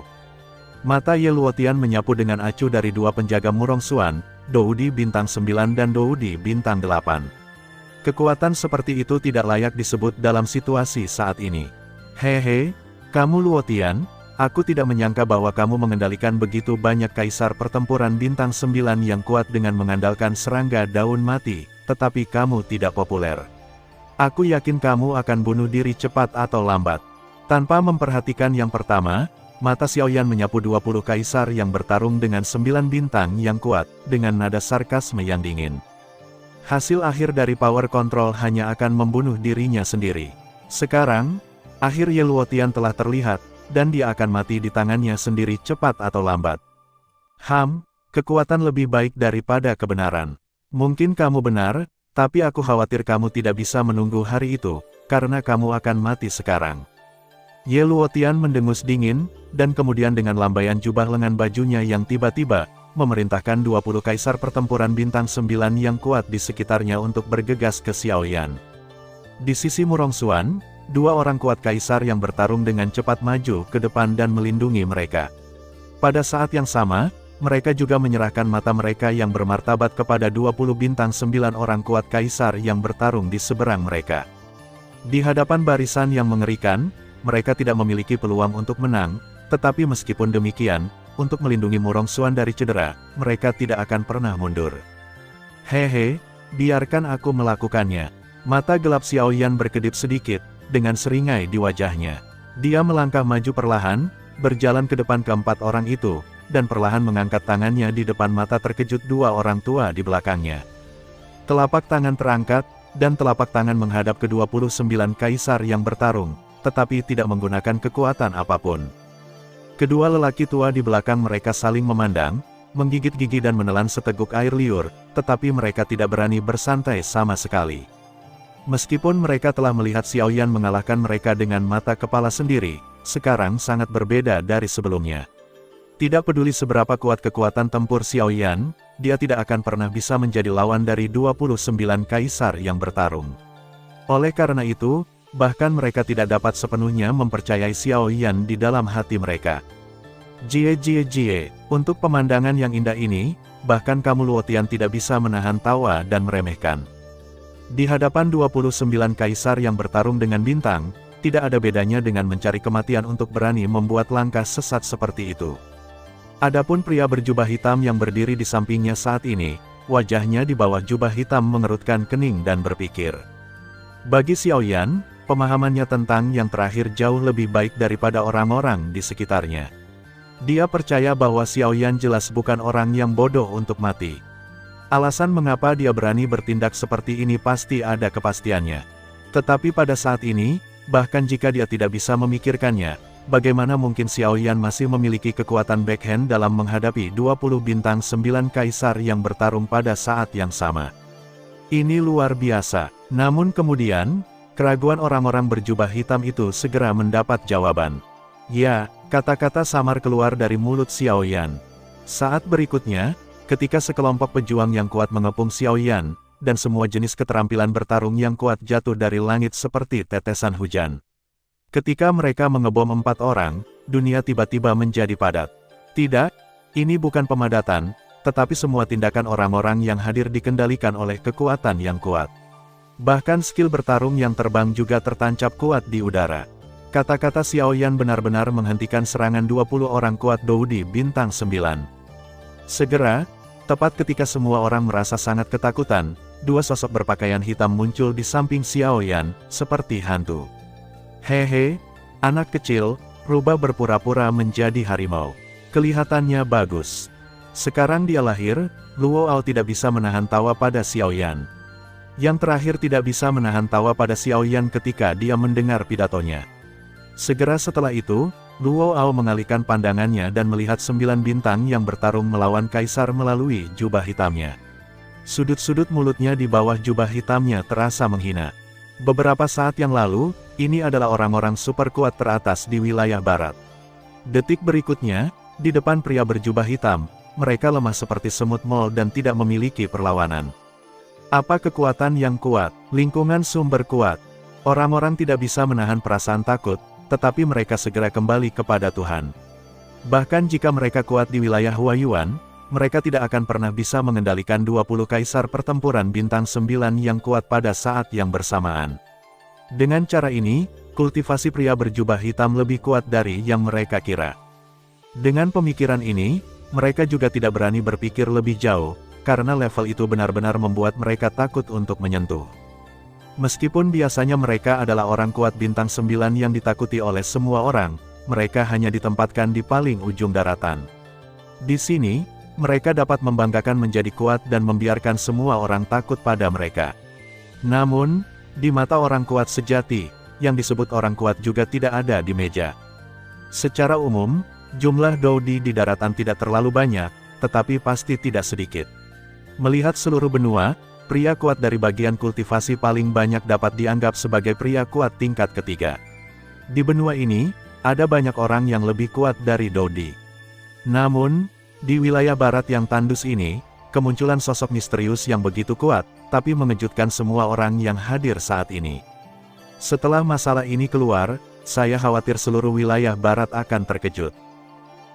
Mata Ye Luotian menyapu dengan acuh dari dua penjaga Murong Xuan, Doudi bintang 9 dan Doudi bintang 8. Kekuatan seperti itu tidak layak disebut dalam situasi saat ini. Hehe, kamu Luotian, aku tidak menyangka bahwa kamu mengendalikan begitu banyak kaisar pertempuran bintang 9 yang kuat dengan mengandalkan serangga daun mati, tetapi kamu tidak populer. Aku yakin kamu akan bunuh diri cepat atau lambat. Tanpa memperhatikan yang pertama, mata Xiao Yan menyapu 20 kaisar yang bertarung dengan 9 bintang yang kuat, dengan nada sarkasme yang dingin. Hasil akhir dari power control hanya akan membunuh dirinya sendiri. Sekarang, akhir Ye Luotian telah terlihat, dan dia akan mati di tangannya sendiri cepat atau lambat. Kekuatan lebih baik daripada kebenaran. Mungkin kamu benar, tapi aku khawatir kamu tidak bisa menunggu hari itu, karena kamu akan mati sekarang. Ye Luotian mendengus dingin, dan kemudian dengan lambaian jubah lengan bajunya yang tiba-tiba, memerintahkan 20 kaisar pertempuran bintang 9 yang kuat di sekitarnya untuk bergegas ke Xiao Yan. Di sisi Murong Xuan, 2 orang kuat kaisar yang bertarung dengan cepat maju ke depan dan melindungi mereka. Pada saat yang sama, mereka juga menyerahkan mata mereka yang bermartabat kepada 20 bintang 9 orang kuat kaisar yang bertarung di seberang mereka. Di hadapan barisan yang mengerikan, mereka tidak memiliki peluang untuk menang, tetapi meskipun demikian, untuk melindungi Murong Xuan dari cedera, mereka tidak akan pernah mundur. Hehe, biarkan aku melakukannya. Mata gelap Xiao Yan berkedip sedikit, dengan seringai di wajahnya. Dia melangkah maju perlahan, berjalan ke depan keempat orang itu, dan perlahan mengangkat tangannya di depan mata terkejut 2 orang tua di belakangnya. Telapak tangan terangkat, dan telapak tangan menghadap ke 29 kaisar yang bertarung, tetapi tidak menggunakan kekuatan apapun. Kedua lelaki tua di belakang mereka saling memandang, menggigit gigi dan menelan seteguk air liur, tetapi mereka tidak berani bersantai sama sekali. Meskipun mereka telah melihat Xiao Yan mengalahkan mereka dengan mata kepala sendiri, sekarang sangat berbeda dari sebelumnya. Tidak peduli seberapa kuat kekuatan tempur Xiao Yan, dia tidak akan pernah bisa menjadi lawan dari 29 kaisar yang bertarung. Oleh karena itu, bahkan mereka tidak dapat sepenuhnya mempercayai Xiao Yan di dalam hati mereka. Jie, untuk pemandangan yang indah ini, bahkan kamu Luo Tian tidak bisa menahan tawa dan meremehkan. Di hadapan 29 kaisar yang bertarung dengan bintang, tidak ada bedanya dengan mencari kematian untuk berani membuat langkah sesat seperti itu. Adapun pria berjubah hitam yang berdiri di sampingnya saat ini, wajahnya di bawah jubah hitam mengerutkan kening dan berpikir. Bagi Xiao Yan, pemahamannya tentang yang terakhir jauh lebih baik daripada orang-orang di sekitarnya. Dia percaya bahwa Xiao Yan jelas bukan orang yang bodoh untuk mati. Alasan mengapa dia berani bertindak seperti ini pasti ada kepastiannya. Tetapi pada saat ini, bahkan jika dia tidak bisa memikirkannya, bagaimana mungkin Xiao Yan masih memiliki kekuatan backhand dalam menghadapi 20 bintang 9 kaisar yang bertarung pada saat yang sama. Ini luar biasa. Namun kemudian, keraguan orang-orang berjubah hitam itu segera mendapat jawaban. Ya, kata-kata samar keluar dari mulut Xiao Yan. Saat berikutnya, ketika sekelompok pejuang yang kuat mengepung Xiao Yan, dan semua jenis keterampilan bertarung yang kuat jatuh dari langit seperti tetesan hujan. Ketika mereka mengebom 4 orang, dunia tiba-tiba menjadi padat. Tidak, ini bukan pemadatan, tetapi semua tindakan orang-orang yang hadir dikendalikan oleh kekuatan yang kuat. Bahkan skill bertarung yang terbang juga tertancap kuat di udara. Kata-kata Xiao Yan benar-benar menghentikan serangan 20 orang kuat Doudi bintang 9. Segera, tepat ketika semua orang merasa sangat ketakutan, 2 sosok berpakaian hitam muncul di samping Xiao Yan, seperti hantu. Hehe, anak kecil, rubah berpura-pura menjadi harimau. Kelihatannya bagus. Sekarang dia lahir, Luo Ao tidak bisa menahan tawa pada Xiao Yan. Yang terakhir tidak bisa menahan tawa pada Xiao Yan ketika dia mendengar pidatonya. Segera setelah itu, Luo Ao mengalihkan pandangannya dan melihat 9 bintang yang bertarung melawan kaisar melalui jubah hitamnya. Sudut-sudut mulutnya di bawah jubah hitamnya terasa menghina. Beberapa saat yang lalu, ini adalah orang-orang super kuat teratas di wilayah barat. Detik berikutnya, di depan pria berjubah hitam, mereka lemah seperti semut mol dan tidak memiliki perlawanan. Apa kekuatan yang kuat? Lingkungan sumber kuat. Orang-orang tidak bisa menahan perasaan takut, tetapi mereka segera kembali kepada Tuhan. Bahkan jika mereka kuat di wilayah Huayuan, mereka tidak akan pernah bisa mengendalikan 20 kaisar pertempuran bintang 9 yang kuat pada saat yang bersamaan. Dengan cara ini, kultivasi pria berjubah hitam lebih kuat dari yang mereka kira. Dengan pemikiran ini, mereka juga tidak berani berpikir lebih jauh, karena level itu benar-benar membuat mereka takut untuk menyentuh. Meskipun biasanya mereka adalah orang kuat bintang 9 yang ditakuti oleh semua orang, mereka hanya ditempatkan di paling ujung daratan. Di sini, mereka dapat membanggakan menjadi kuat dan membiarkan semua orang takut pada mereka. Namun, di mata orang kuat sejati, yang disebut orang kuat juga tidak ada di meja. Secara umum, jumlah Doudi di daratan tidak terlalu banyak, tetapi pasti tidak sedikit. Melihat seluruh benua, pria kuat dari bagian kultivasi paling banyak dapat dianggap sebagai pria kuat tingkat ketiga. Di benua ini, ada banyak orang yang lebih kuat dari Doudi. Namun, di wilayah barat yang tandus ini, kemunculan sosok misterius yang begitu kuat, tapi mengejutkan semua orang yang hadir saat ini. Setelah masalah ini keluar, saya khawatir seluruh wilayah barat akan terkejut.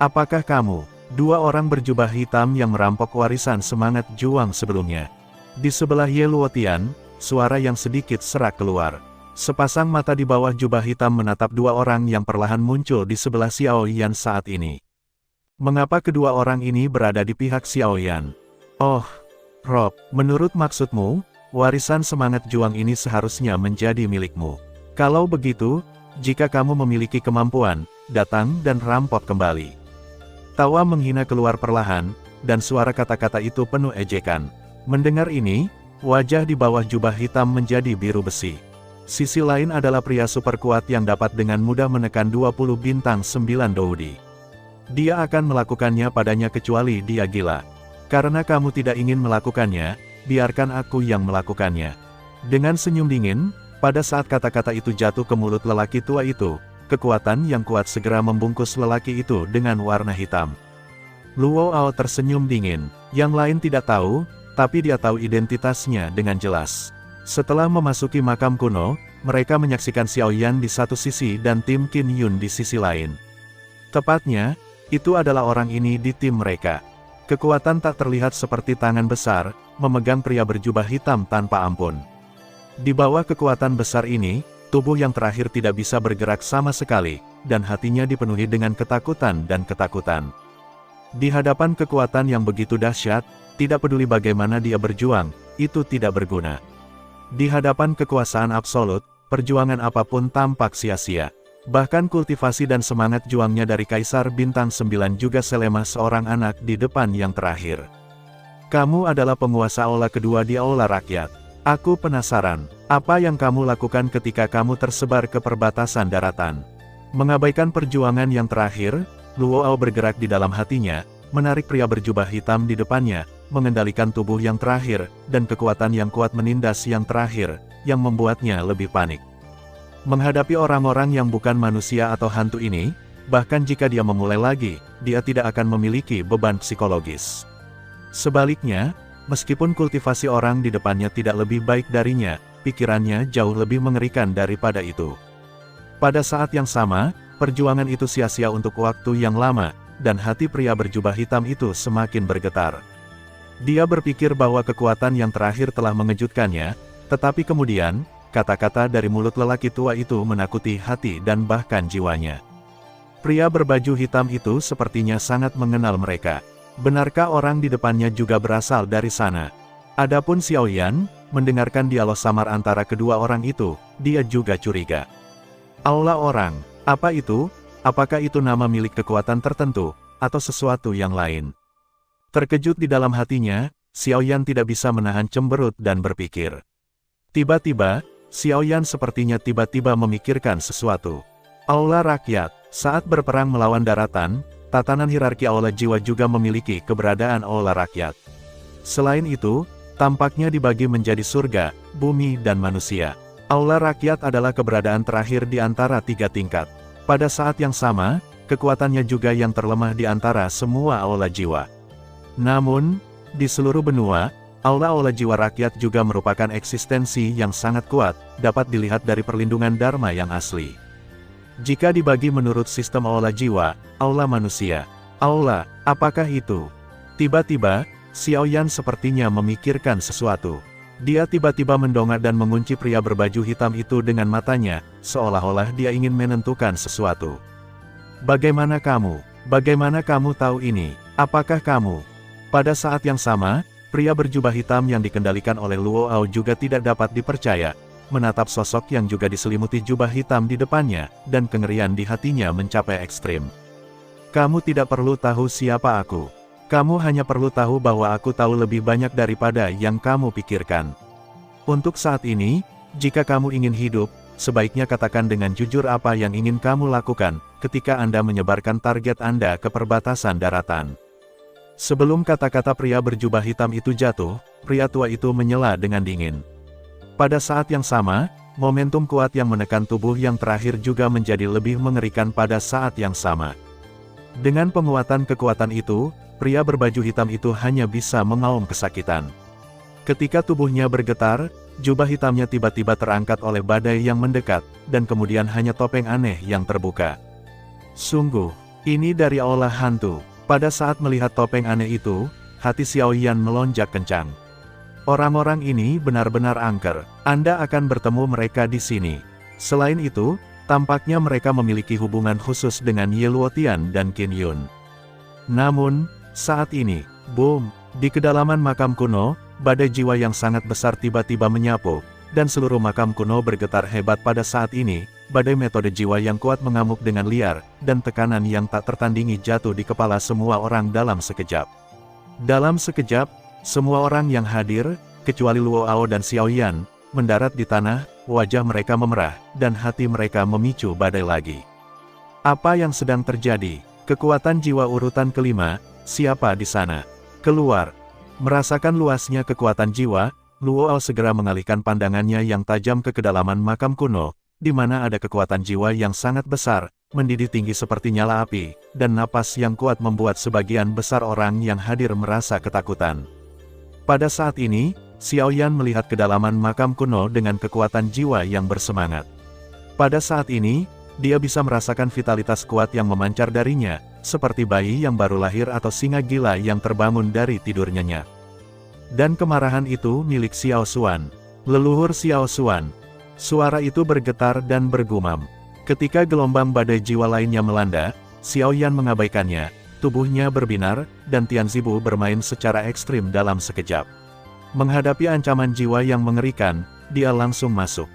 Apakah kamu, 2 orang berjubah hitam yang merampok warisan semangat juang sebelumnya? Di sebelah Ye Luotian, suara yang sedikit serak keluar. Sepasang mata di bawah jubah hitam menatap 2 orang yang perlahan muncul di sebelah Xiao Yan saat ini. Mengapa kedua orang ini berada di pihak Xiao Yan? Oh, Rob, menurut maksudmu, warisan semangat juang ini seharusnya menjadi milikmu. Kalau begitu, jika kamu memiliki kemampuan, datang dan rampok kembali. Tawa menghina keluar perlahan, dan suara kata-kata itu penuh ejekan. Mendengar ini, wajah di bawah jubah hitam menjadi biru besi. Sisi lain adalah pria super kuat yang dapat dengan mudah menekan 20 bintang 9 Doudi. Dia akan melakukannya padanya kecuali dia gila. Karena kamu tidak ingin melakukannya, biarkan aku yang melakukannya. Dengan senyum dingin, pada saat kata-kata itu jatuh ke mulut lelaki tua itu, kekuatan yang kuat segera membungkus lelaki itu dengan warna hitam. Luo Ao tersenyum dingin. Yang lain tidak tahu, tapi dia tahu identitasnya dengan jelas. Setelah memasuki makam kuno, mereka menyaksikan Xiao Yan di satu sisi dan tim Qin Yun di sisi lain. Tepatnya, itu adalah orang ini di tim mereka. Kekuatan tak terlihat seperti tangan besar, memegang pria berjubah hitam tanpa ampun. Di bawah kekuatan besar ini, tubuh yang terakhir tidak bisa bergerak sama sekali, dan hatinya dipenuhi dengan ketakutan dan ketakutan. Di hadapan kekuatan yang begitu dahsyat, tidak peduli bagaimana dia berjuang, itu tidak berguna. Di hadapan kekuasaan absolut, perjuangan apapun tampak sia-sia. Bahkan kultivasi dan semangat juangnya dari Kaisar Bintang 9 juga selemah seorang anak di depan yang terakhir. Kamu adalah penguasa aula kedua di aula rakyat. Aku penasaran, apa yang kamu lakukan ketika kamu tersebar ke perbatasan daratan? Mengabaikan perjuangan yang terakhir, Luo'ao bergerak di dalam hatinya, menarik pria berjubah hitam di depannya, mengendalikan tubuh yang terakhir, dan kekuatan yang kuat menindas yang terakhir, yang membuatnya lebih panik. Menghadapi orang-orang yang bukan manusia atau hantu ini, bahkan jika dia memulai lagi, dia tidak akan memiliki beban psikologis. Sebaliknya, meskipun kultivasi orang di depannya tidak lebih baik darinya, pikirannya jauh lebih mengerikan daripada itu. Pada saat yang sama, perjuangan itu sia-sia untuk waktu yang lama, dan hati pria berjubah hitam itu semakin bergetar. Dia berpikir bahwa kekuatan yang terakhir telah mengejutkannya, tetapi kemudian, kata-kata dari mulut lelaki tua itu menakuti hati dan bahkan jiwanya. Pria berbaju hitam itu sepertinya sangat mengenal mereka. Benarkah orang di depannya juga berasal dari sana? Adapun Xiao Yan, mendengarkan dialog samar antara kedua orang itu, dia juga curiga. Aula orang, apa itu? Apakah itu nama milik kekuatan tertentu, atau sesuatu yang lain? Terkejut di dalam hatinya, Xiao Yan tidak bisa menahan cemberut dan berpikir. Tiba-tiba, Xiao Yan sepertinya tiba-tiba memikirkan sesuatu. Aula rakyat, saat berperang melawan daratan, tatanan hierarki aula jiwa juga memiliki keberadaan aula rakyat. Selain itu, tampaknya dibagi menjadi surga, bumi dan manusia. Aula rakyat adalah keberadaan terakhir di antara tiga tingkat. Pada saat yang sama, kekuatannya juga yang terlemah di antara semua aula jiwa. Namun, di seluruh benua, aula-aula jiwa rakyat juga merupakan eksistensi yang sangat kuat, dapat dilihat dari perlindungan Dharma yang asli. Jika dibagi menurut sistem aula jiwa, aula manusia, aula, apakah itu? Tiba-tiba, Xiao Yan sepertinya memikirkan sesuatu. Dia tiba-tiba mendongak dan mengunci pria berbaju hitam itu dengan matanya, seolah-olah dia ingin menentukan sesuatu. Bagaimana kamu? Bagaimana kamu tahu ini? Apakah kamu? Pada saat yang sama, pria berjubah hitam yang dikendalikan oleh Luo'ao juga tidak dapat dipercaya, menatap sosok yang juga diselimuti jubah hitam di depannya, dan kengerian di hatinya mencapai ekstrim. Kamu tidak perlu tahu siapa aku. Kamu hanya perlu tahu bahwa aku tahu lebih banyak daripada yang kamu pikirkan. Untuk saat ini, jika kamu ingin hidup, sebaiknya katakan dengan jujur apa yang ingin kamu lakukan, ketika Anda menyebarkan target Anda ke perbatasan daratan. Sebelum kata-kata pria berjubah hitam itu jatuh, pria tua itu menyela dengan dingin. Pada saat yang sama, momentum kuat yang menekan tubuh yang terakhir juga menjadi lebih mengerikan pada saat yang sama. Dengan penguatan kekuatan itu, pria berbaju hitam itu hanya bisa mengaum kesakitan. Ketika tubuhnya bergetar, jubah hitamnya tiba-tiba terangkat oleh badai yang mendekat, dan kemudian hanya topeng aneh yang terbuka. Sungguh, ini dari aula hantu. Pada saat melihat topeng aneh itu, hati Xiao Yan melonjak kencang. Orang-orang ini benar-benar angker. Anda akan bertemu mereka di sini. Selain itu, tampaknya mereka memiliki hubungan khusus dengan Ye Luotian dan Qin Yun. Namun, saat ini, boom, di kedalaman makam kuno, badai jiwa yang sangat besar tiba-tiba menyapu, dan seluruh makam kuno bergetar hebat pada saat ini. Badai metode jiwa yang kuat mengamuk dengan liar, dan tekanan yang tak tertandingi jatuh di kepala semua orang dalam sekejap. Dalam sekejap, semua orang yang hadir, kecuali Luo'ao dan Xiao Yan, mendarat di tanah, wajah mereka memerah, dan hati mereka memicu badai lagi. Apa yang sedang terjadi? Kekuatan jiwa urutan kelima, siapa di sana? Keluar. Merasakan luasnya kekuatan jiwa, Luo'ao segera mengalihkan pandangannya yang tajam ke kedalaman makam kuno, di mana ada kekuatan jiwa yang sangat besar, mendidih tinggi seperti nyala api, dan napas yang kuat membuat sebagian besar orang yang hadir merasa ketakutan. Pada saat ini, Xiao Yan melihat kedalaman makam kuno dengan kekuatan jiwa yang bersemangat. Pada saat ini, dia bisa merasakan vitalitas kuat yang memancar darinya, seperti bayi yang baru lahir atau singa gila yang terbangun dari tidur nyenyak. Dan kemarahan itu milik Xiao Xuan. Leluhur Xiao Xuan. Suara itu bergetar dan bergumam. Ketika gelombang badai jiwa lainnya melanda, Xiao Yan mengabaikannya, tubuhnya berbinar, dan Tian Zibu bermain secara ekstrim dalam sekejap. Menghadapi ancaman jiwa yang mengerikan, dia langsung masuk.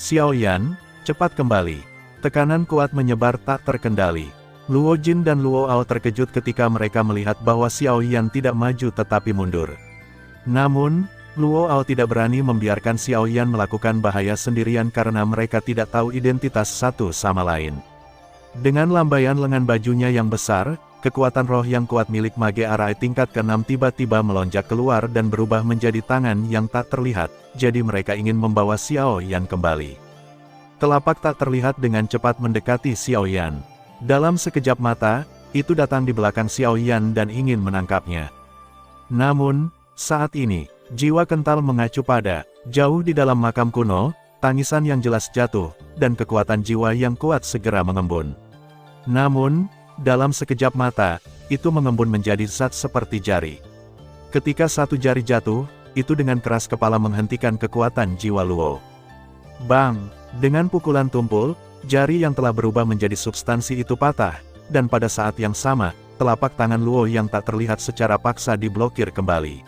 Xiao Yan, cepat kembali. Tekanan kuat menyebar tak terkendali. Luo Jin dan Luo Ao terkejut ketika mereka melihat bahwa Xiao Yan tidak maju tetapi mundur. Namun, Luo Ao tidak berani membiarkan Xiao Yan melakukan bahaya sendirian karena mereka tidak tahu identitas satu sama lain. Dengan lambaian lengan bajunya yang besar, kekuatan roh yang kuat milik Mage Arai tingkat ke-6 tiba-tiba melonjak keluar dan berubah menjadi tangan yang tak terlihat, jadi mereka ingin membawa Xiao Yan kembali. Telapak tak terlihat dengan cepat mendekati Xiao Yan. Dalam sekejap mata, itu datang di belakang Xiao Yan dan ingin menangkapnya. Namun, saat ini, jiwa kental mengacu pada, jauh di dalam makam kuno, tangisan yang jelas jatuh, dan kekuatan jiwa yang kuat segera mengembun. Namun, dalam sekejap mata, itu mengembun menjadi zat seperti jari. Ketika satu jari jatuh, itu dengan keras kepala menghentikan kekuatan jiwa Luo. Bang! Dengan pukulan tumpul, jari yang telah berubah menjadi substansi itu patah, dan pada saat yang sama, telapak tangan Luo yang tak terlihat secara paksa diblokir kembali.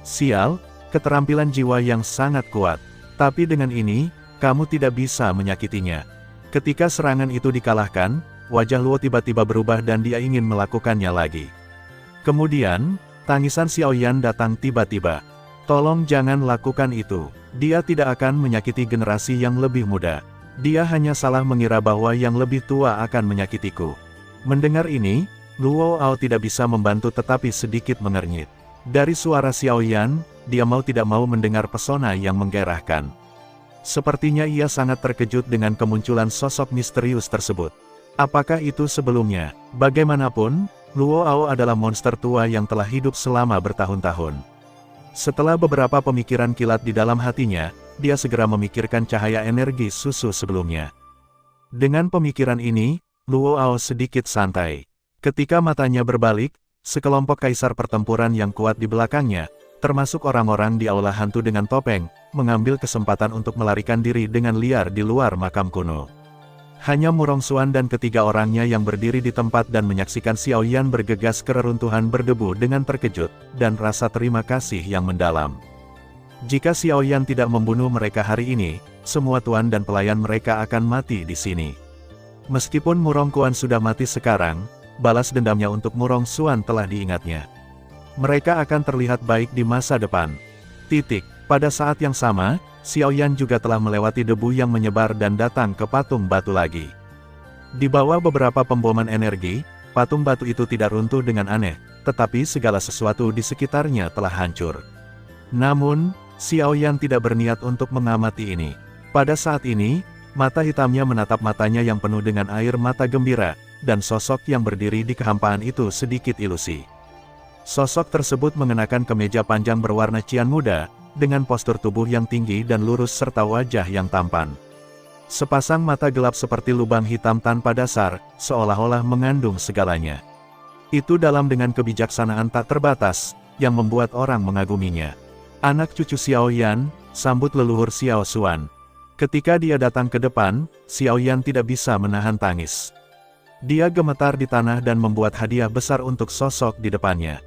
Sial, keterampilan jiwa yang sangat kuat. Tapi dengan ini, kamu tidak bisa menyakitinya. Ketika serangan itu dikalahkan, wajah Luo tiba-tiba berubah dan dia ingin melakukannya lagi. Kemudian, tangisan Xiao Yan datang tiba-tiba. Tolong jangan lakukan itu. Dia tidak akan menyakiti generasi yang lebih muda. Dia hanya salah mengira bahwa yang lebih tua akan menyakitiku. Mendengar ini, Luo Ao tidak bisa membantu tetapi sedikit mengernyit. Dari suara Xiao Yan, dia mau tidak mau mendengar pesona yang menggairahkan. Sepertinya ia sangat terkejut dengan kemunculan sosok misterius tersebut. Apakah itu sebelumnya? Bagaimanapun, Luo Ao adalah monster tua yang telah hidup selama bertahun-tahun. Setelah beberapa pemikiran kilat di dalam hatinya, dia segera memikirkan cahaya energi susu sebelumnya. Dengan pemikiran ini, Luo Ao sedikit santai. Ketika matanya berbalik, sekelompok kaisar pertempuran yang kuat di belakangnya, termasuk orang-orang di aula hantu dengan topeng, mengambil kesempatan untuk melarikan diri dengan liar di luar makam kuno. Hanya Murong Xuan dan ketiga orangnya yang berdiri di tempat dan menyaksikan Xiao Yan bergegas ke reruntuhan berdebu dengan terkejut, dan rasa terima kasih yang mendalam. Jika Xiao Yan tidak membunuh mereka hari ini, semua tuan dan pelayan mereka akan mati di sini. Meskipun Murong Xuan sudah mati sekarang, balas dendamnya untuk Murong Xuan telah diingatnya. Mereka akan terlihat baik di masa depan. Pada saat yang sama, Xiao Yan juga telah melewati debu yang menyebar dan datang ke patung batu lagi. Di bawah beberapa pemboman energi, patung batu itu tidak runtuh dengan aneh, tetapi segala sesuatu di sekitarnya telah hancur. Namun, Xiao Yan tidak berniat untuk mengamati ini. Pada saat ini, mata hitamnya menatap matanya yang penuh dengan air mata gembira, dan sosok yang berdiri di kehampaan itu sedikit ilusi. Sosok tersebut mengenakan kemeja panjang berwarna cian muda, dengan postur tubuh yang tinggi dan lurus serta wajah yang tampan. Sepasang mata gelap seperti lubang hitam tanpa dasar, seolah-olah mengandung segalanya. Itu dalam dengan kebijaksanaan tak terbatas, yang membuat orang mengaguminya. Anak cucu Xiao Yan, sambut leluhur Xiao Xuan. Ketika dia datang ke depan, Xiao Yan tidak bisa menahan tangis. Dia gemetar di tanah dan membuat hadiah besar untuk sosok di depannya.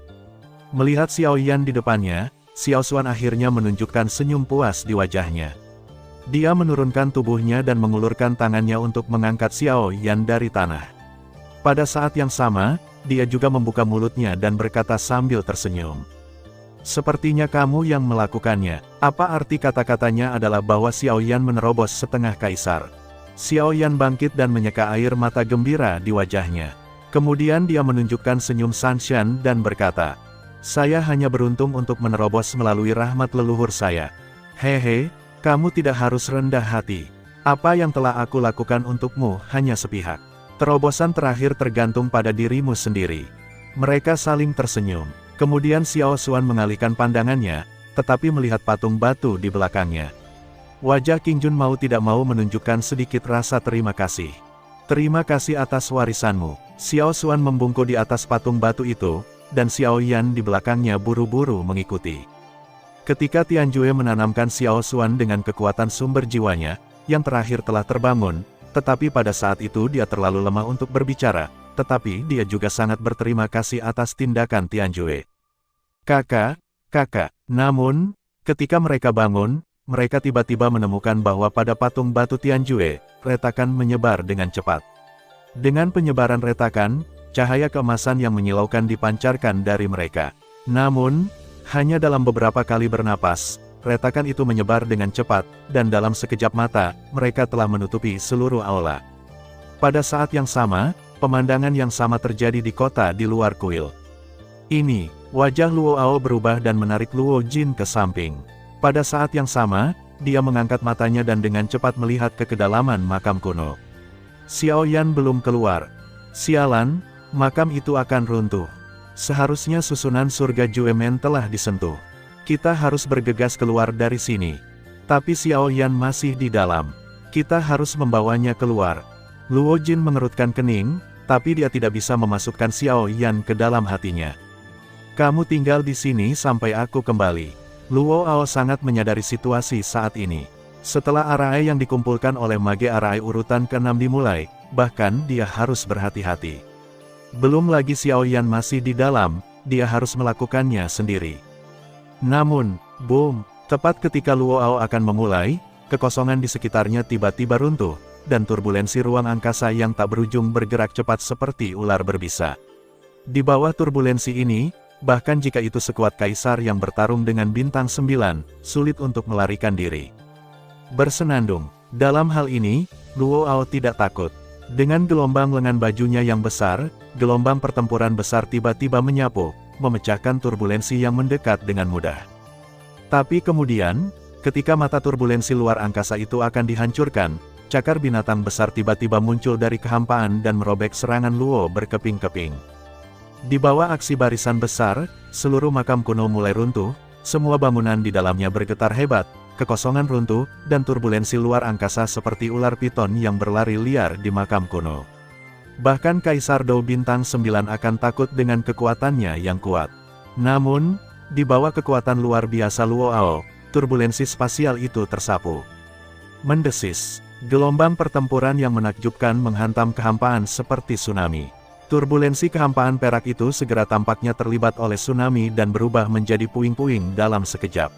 Melihat Xiao Yan di depannya, Xiao Xuan akhirnya menunjukkan senyum puas di wajahnya. Dia menurunkan tubuhnya dan mengulurkan tangannya untuk mengangkat Xiao Yan dari tanah. Pada saat yang sama, dia juga membuka mulutnya dan berkata sambil tersenyum. Sepertinya kamu yang melakukannya. Apa arti kata-katanya adalah bahwa Xiao Yan menerobos setengah kaisar. Xiao Yan bangkit dan menyeka air mata gembira di wajahnya. Kemudian dia menunjukkan senyum Sanshan dan berkata, saya hanya beruntung untuk menerobos melalui rahmat leluhur saya. Hehe, kamu tidak harus rendah hati. Apa yang telah aku lakukan untukmu hanya sepihak. Terobosan terakhir tergantung pada dirimu sendiri. Mereka saling tersenyum. Kemudian Xiao Xuan mengalihkan pandangannya, tetapi melihat patung batu di belakangnya. Wajah King Jun mau tidak mau menunjukkan sedikit rasa terima kasih. Terima kasih atas warisanmu. Xiao Xuan membungkuk di atas patung batu itu, dan Xiao Yan di belakangnya buru-buru mengikuti. Ketika Tianjue menanamkan Xiao Xuan dengan kekuatan sumber jiwanya, yang terakhir telah terbangun, tetapi pada saat itu dia terlalu lemah untuk berbicara, tetapi dia juga sangat berterima kasih atas tindakan Tianjue. Kakak. Namun, ketika mereka bangun, mereka tiba-tiba menemukan bahwa pada patung batu Tianjue, retakan menyebar dengan cepat. Dengan penyebaran retakan, cahaya keemasan yang menyilaukan dipancarkan dari mereka. Namun, hanya dalam beberapa kali bernapas, retakan itu menyebar dengan cepat, dan dalam sekejap mata, mereka telah menutupi seluruh aula. Pada saat yang sama, pemandangan yang sama terjadi di kota di luar kuil. Ini, wajah Luo Ao berubah dan menarik Luo Jin ke samping. Pada saat yang sama, dia mengangkat matanya dan dengan cepat melihat ke kedalaman makam kuno. Xiao Yan belum keluar. Sialan, makam itu akan runtuh. Seharusnya susunan surga Juemen telah disentuh. Kita harus bergegas keluar dari sini. Tapi Xiao Yan masih di dalam. Kita harus membawanya keluar. Luo Jin mengerutkan kening, tapi dia tidak bisa memasukkan Xiao Yan ke dalam hatinya. Kamu tinggal di sini sampai aku kembali. Luo Ao sangat menyadari situasi saat ini. Setelah arai yang dikumpulkan oleh mage arai urutan ke-6 dimulai, bahkan dia harus berhati-hati. Belum lagi Xiao Yan masih di dalam, dia harus melakukannya sendiri. Namun, boom, tepat ketika Luo Ao akan memulai, kekosongan di sekitarnya tiba-tiba runtuh, dan turbulensi ruang angkasa yang tak berujung bergerak cepat seperti ular berbisa. Di bawah turbulensi ini, bahkan jika itu sekuat kaisar yang bertarung dengan bintang 9, sulit untuk melarikan diri. Bersenandung, dalam hal ini, Luo Ao tidak takut. Dengan gelombang lengan bajunya yang besar, gelombang pertempuran besar tiba-tiba menyapu, memecahkan turbulensi yang mendekat dengan mudah. Tapi kemudian, ketika mata turbulensi luar angkasa itu akan dihancurkan, cakar binatang besar tiba-tiba muncul dari kehampaan dan merobek serangan Luo berkeping-keping. Di bawah aksi barisan besar, seluruh makam kuno mulai runtuh, semua bangunan di dalamnya bergetar hebat, kekosongan runtuh, dan turbulensi luar angkasa seperti ular piton yang berlari liar di makam kuno. Bahkan Kaisar Dou Bintang 9 akan takut dengan kekuatannya yang kuat. Namun, di bawah kekuatan luar biasa Luo Ao, turbulensi spasial itu tersapu. Mendesis, gelombang pertempuran yang menakjubkan menghantam kehampaan seperti tsunami. Turbulensi kehampaan perak itu segera tampaknya terlibat oleh tsunami dan berubah menjadi puing-puing dalam sekejap.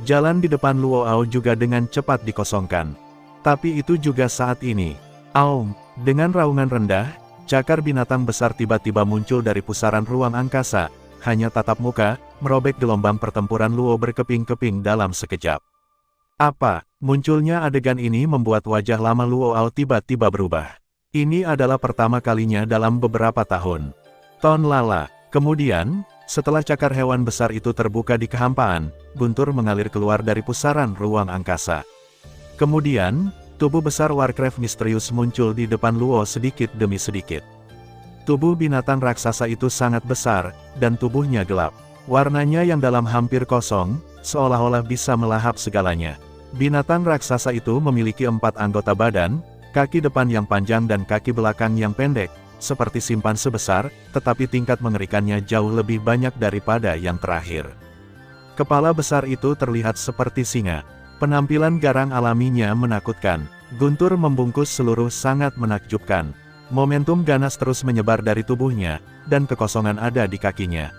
Jalan di depan Luo Ao juga dengan cepat dikosongkan. Tapi itu juga saat ini. Aum, dengan raungan rendah, cakar binatang besar tiba-tiba muncul dari pusaran ruang angkasa, hanya tatap muka, merobek gelombang pertempuran Luo berkeping-keping dalam sekejap. Apa? Munculnya adegan ini membuat wajah lama Luo Ao tiba-tiba berubah. Ini adalah pertama kalinya dalam beberapa tahun. Ton lala. Kemudian, setelah cakar hewan besar itu terbuka di kehampaan, guntur mengalir keluar dari pusaran ruang angkasa. Kemudian, tubuh besar Warcraft misterius muncul di depan Luo sedikit demi sedikit. Tubuh binatang raksasa itu sangat besar, dan tubuhnya gelap. Warnanya yang dalam hampir kosong, seolah-olah bisa melahap segalanya. Binatang raksasa itu memiliki 4 anggota badan, kaki depan yang panjang dan kaki belakang yang pendek, seperti simpanse besar, tetapi tingkat mengerikannya jauh lebih banyak daripada yang terakhir. Kepala besar itu terlihat seperti singa. Penampilan garang alaminya menakutkan. Guntur membungkus seluruh sangat menakjubkan. Momentum ganas terus menyebar dari tubuhnya, dan kekosongan ada di kakinya.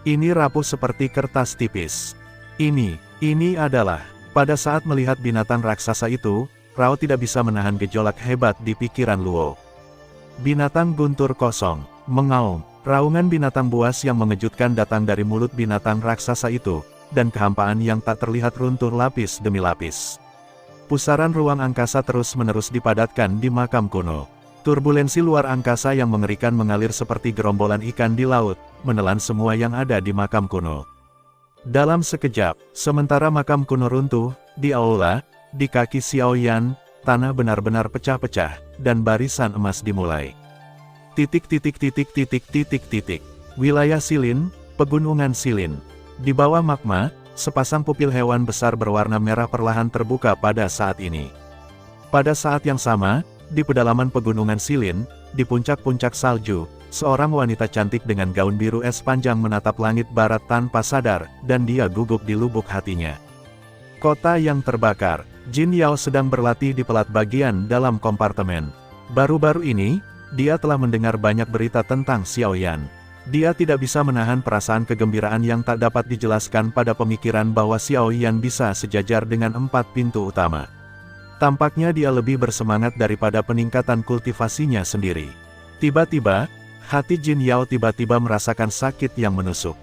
Ini rapuh seperti kertas tipis. Ini adalah, pada saat melihat binatang raksasa itu, Rao tidak bisa menahan gejolak hebat di pikiran Luo. Binatang guntur kosong, mengaum, raungan binatang buas yang mengejutkan datang dari mulut binatang raksasa itu, dan kehampaan yang tak terlihat runtuh lapis demi lapis. Pusaran ruang angkasa terus-menerus dipadatkan di makam kuno. Turbulensi luar angkasa yang mengerikan mengalir seperti gerombolan ikan di laut, menelan semua yang ada di makam kuno. Dalam sekejap, sementara makam kuno runtuh, di aula, di kaki Xiao Yan, tanah benar-benar pecah-pecah, dan barisan emas dimulai. Wilayah Silin, Pegunungan Silin. Di bawah magma, sepasang pupil hewan besar berwarna merah perlahan terbuka pada saat ini. Pada saat yang sama, di pedalaman pegunungan Silin, di puncak-puncak salju, seorang wanita cantik dengan gaun biru es panjang menatap langit barat tanpa sadar, dan dia gugup di lubuk hatinya. Kota yang terbakar. Jin Yao sedang berlatih di pelat bagian dalam kompartemen. Baru-baru ini, dia telah mendengar banyak berita tentang Xiao Yan. Dia tidak bisa menahan perasaan kegembiraan yang tak dapat dijelaskan pada pemikiran bahwa Xiao Yan bisa sejajar dengan 4 pintu utama. Tampaknya dia lebih bersemangat daripada peningkatan kultivasinya sendiri. Tiba-tiba, hati Jin Yao tiba-tiba merasakan sakit yang menusuk.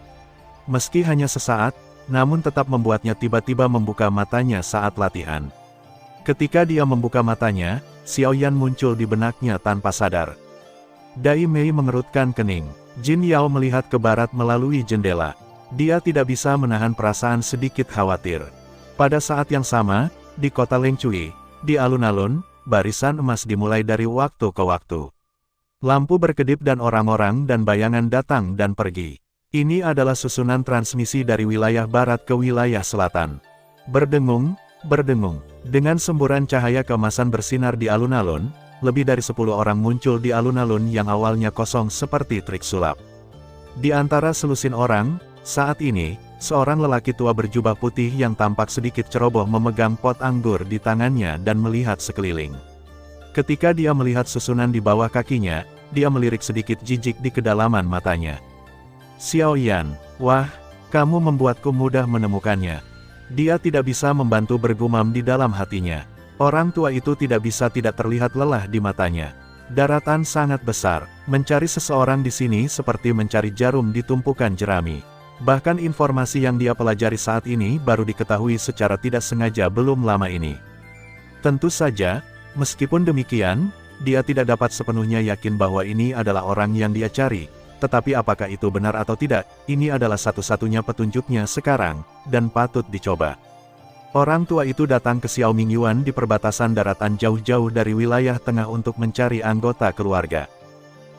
Meski hanya sesaat, namun tetap membuatnya tiba-tiba membuka matanya saat latihan. Ketika dia membuka matanya, Xiao Yan muncul di benaknya tanpa sadar. Dai Mei mengerutkan kening. Jin Yao melihat ke barat melalui jendela. Dia tidak bisa menahan perasaan sedikit khawatir. Pada saat yang sama, di kota Lengcui, di alun-alun, barisan emas dimulai dari waktu ke waktu. Lampu berkedip dan orang-orang dan bayangan datang dan pergi. Ini adalah susunan transmisi dari wilayah barat ke wilayah selatan. Berdengung, berdengung. Dengan semburan cahaya keemasan bersinar di alun-alun, lebih dari 10 orang muncul di alun-alun yang awalnya kosong seperti trik sulap. Di antara selusin orang, saat ini, seorang lelaki tua berjubah putih yang tampak sedikit ceroboh memegang pot anggur di tangannya dan melihat sekeliling. Ketika dia melihat susunan di bawah kakinya, dia melirik sedikit jijik di kedalaman matanya. Xiao Yan, wah, kamu membuatku mudah menemukannya. Dia tidak bisa membantu bergumam di dalam hatinya. Orang tua itu tidak bisa tidak terlihat lelah di matanya. Daratan sangat besar, mencari seseorang di sini seperti mencari jarum di tumpukan jerami. Bahkan informasi yang dia pelajari saat ini baru diketahui secara tidak sengaja belum lama ini. Tentu saja, meskipun demikian, dia tidak dapat sepenuhnya yakin bahwa ini adalah orang yang dia cari. Tetapi apakah itu benar atau tidak, ini adalah satu-satunya petunjuknya sekarang, dan patut dicoba. Orang tua itu datang ke Xiao Mingyuan di perbatasan daratan jauh-jauh dari wilayah tengah untuk mencari anggota keluarga.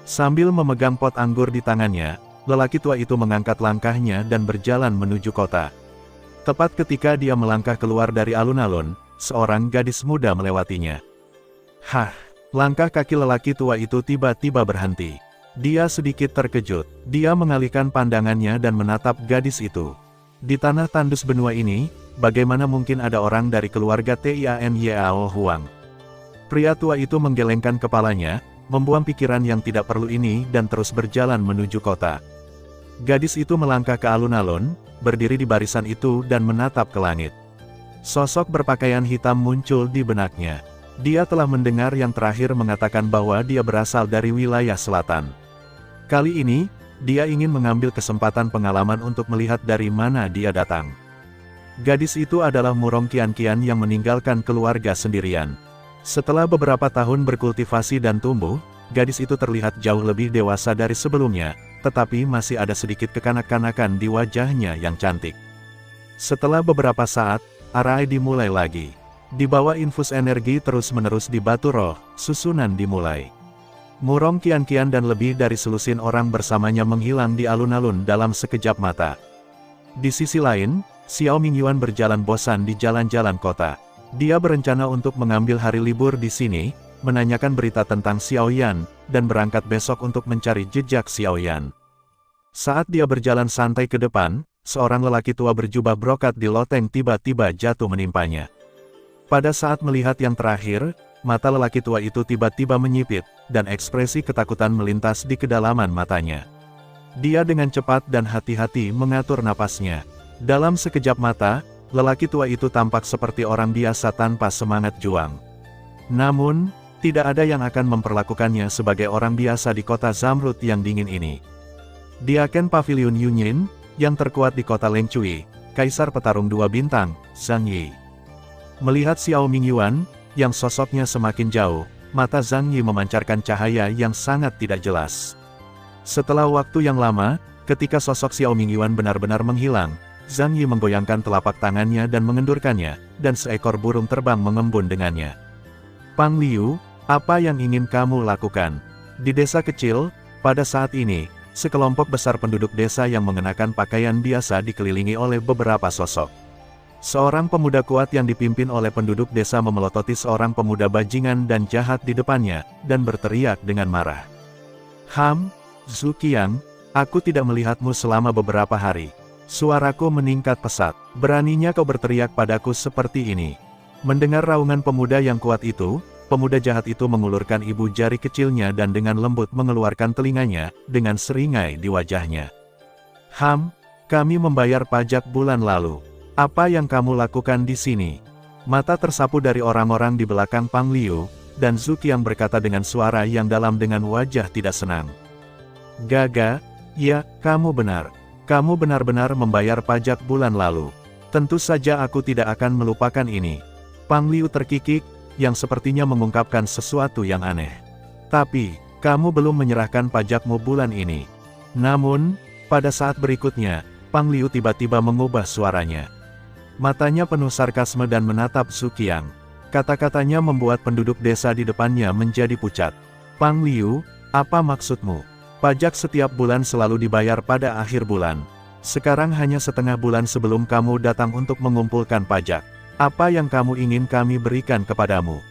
Sambil memegang pot anggur di tangannya, lelaki tua itu mengangkat langkahnya dan berjalan menuju kota. Tepat ketika dia melangkah keluar dari alun-alun, seorang gadis muda melewatinya. Hah, langkah kaki lelaki tua itu tiba-tiba berhenti. Dia sedikit terkejut. Dia mengalihkan pandangannya dan menatap gadis itu. Di tanah tandus benua ini, bagaimana mungkin ada orang dari keluarga Tian Yao Huang? Pria tua itu menggelengkan kepalanya, membuang pikiran yang tidak perlu ini dan terus berjalan menuju kota. Gadis itu melangkah ke alun-alun, berdiri di barisan itu dan menatap ke langit. Sosok berpakaian hitam muncul di benaknya. Dia telah mendengar yang terakhir mengatakan bahwa dia berasal dari wilayah selatan. Kali ini, dia ingin mengambil kesempatan pengalaman untuk melihat dari mana dia datang. Gadis itu adalah Murong Qian-Qian yang meninggalkan keluarga sendirian. Setelah beberapa tahun berkultivasi dan tumbuh, gadis itu terlihat jauh lebih dewasa dari sebelumnya, tetapi masih ada sedikit kekanak-kanakan di wajahnya yang cantik. Setelah beberapa saat, arai dimulai lagi. Di bawah infus energi terus-menerus di batu roh, susunan dimulai. Murong Qian-Qian dan lebih dari selusin orang bersamanya menghilang di alun-alun dalam sekejap mata. Di sisi lain, Xiao Mingyuan berjalan bosan di jalan-jalan kota. Dia berencana untuk mengambil hari libur di sini, menanyakan berita tentang Xiao Yan, dan berangkat besok untuk mencari jejak Xiao Yan. Saat dia berjalan santai ke depan, seorang lelaki tua berjubah brokat di loteng tiba-tiba jatuh menimpanya. Pada saat melihat yang terakhir, mata lelaki tua itu tiba-tiba menyipit, dan ekspresi ketakutan melintas di kedalaman matanya. Dia dengan cepat dan hati-hati mengatur napasnya. Dalam sekejap mata, lelaki tua itu tampak seperti orang biasa tanpa semangat juang. Namun, tidak ada yang akan memperlakukannya sebagai orang biasa di kota Zamrud yang dingin ini. Di Aken Pavilion Yunyin, yang terkuat di kota Lengcui, Kaisar Petarung 2 Bintang, Zhang Yi. Melihat Xiao Mingyuan, yang sosoknya semakin jauh, mata Zhang Yi memancarkan cahaya yang sangat tidak jelas. Setelah waktu yang lama, ketika sosok Xiao Mingyuan benar-benar menghilang, Zhang Yi menggoyangkan telapak tangannya dan mengendurkannya, dan seekor burung terbang mengembun dengannya. Pang Liu, apa yang ingin kamu lakukan? Di desa kecil, pada saat ini, sekelompok besar penduduk desa yang mengenakan pakaian biasa dikelilingi oleh beberapa sosok. Seorang pemuda kuat yang dipimpin oleh penduduk desa memelototi seorang pemuda bajingan dan jahat di depannya, dan berteriak dengan marah. Zhu Qiang, aku tidak melihatmu selama beberapa hari. Suaraku meningkat pesat. Beraninya kau berteriak padaku seperti ini. Mendengar raungan pemuda yang kuat itu, pemuda jahat itu mengulurkan ibu jari kecilnya dan dengan lembut mengeluarkan telinganya, dengan seringai di wajahnya. Kami membayar pajak bulan lalu. Apa yang kamu lakukan di sini? Mata tersapu dari orang-orang di belakang Pang Liu, dan Zhu Qiang berkata dengan suara yang dalam dengan wajah tidak senang. Gaga, ya, kamu benar. Kamu benar-benar membayar pajak bulan lalu. Tentu saja aku tidak akan melupakan ini. Pang Liu terkikik, yang sepertinya mengungkapkan sesuatu yang aneh. Tapi, kamu belum menyerahkan pajakmu bulan ini. Namun, pada saat berikutnya, Pang Liu tiba-tiba mengubah suaranya. Matanya penuh sarkasme dan menatap Zhu Qiang. Kata-katanya membuat penduduk desa di depannya menjadi pucat. Pang Liu, apa maksudmu? Pajak setiap bulan selalu dibayar pada akhir bulan. Sekarang hanya setengah bulan sebelum kamu datang untuk mengumpulkan pajak. Apa yang kamu ingin kami berikan kepadamu?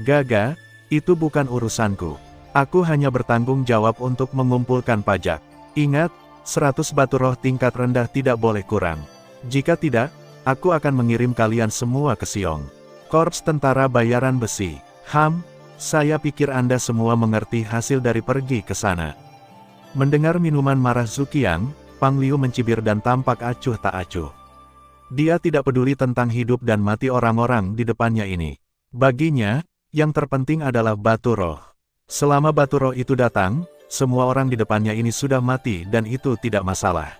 Gaga, itu bukan urusanku. Aku hanya bertanggung jawab untuk mengumpulkan pajak. Ingat, 100 batu roh tingkat rendah tidak boleh kurang. Jika tidak, aku akan mengirim kalian semua ke Xiong. Korps Tentara Bayaran Besi. Saya pikir Anda semua mengerti hasil dari pergi ke sana. Mendengar minuman marah Zhu Qiang, Pang Liu mencibir dan tampak acuh tak acuh. Dia tidak peduli tentang hidup dan mati orang-orang di depannya ini. Baginya, yang terpenting adalah batu roh. Selama batu roh itu datang, semua orang di depannya ini sudah mati dan itu tidak masalah.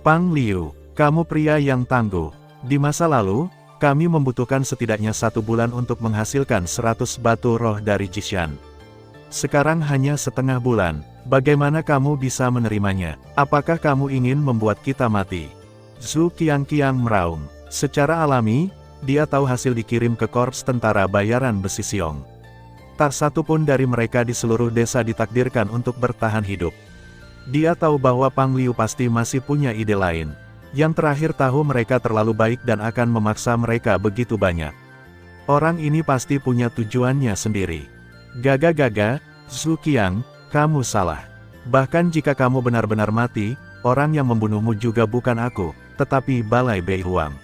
Pang Liu, kamu pria yang tangguh. Di masa lalu, kami membutuhkan setidaknya 1 bulan untuk menghasilkan 100 batu roh dari Jishan. Sekarang hanya setengah bulan. Bagaimana kamu bisa menerimanya? Apakah kamu ingin membuat kita mati? Zhu Qiang meraung. Secara alami, dia tahu hasil dikirim ke Korps Tentara Bayaran Besi Xiong. Tak satu pun dari mereka di seluruh desa ditakdirkan untuk bertahan hidup. Dia tahu bahwa Pang Liu pasti masih punya ide lain. Yang terakhir tahu mereka terlalu baik dan akan memaksa mereka begitu banyak. Orang ini pasti punya tujuannya sendiri. Gaga, Zhu Qiang, kamu salah. Bahkan jika kamu benar-benar mati, orang yang membunuhmu juga bukan aku, tetapi Balai Bei Huang.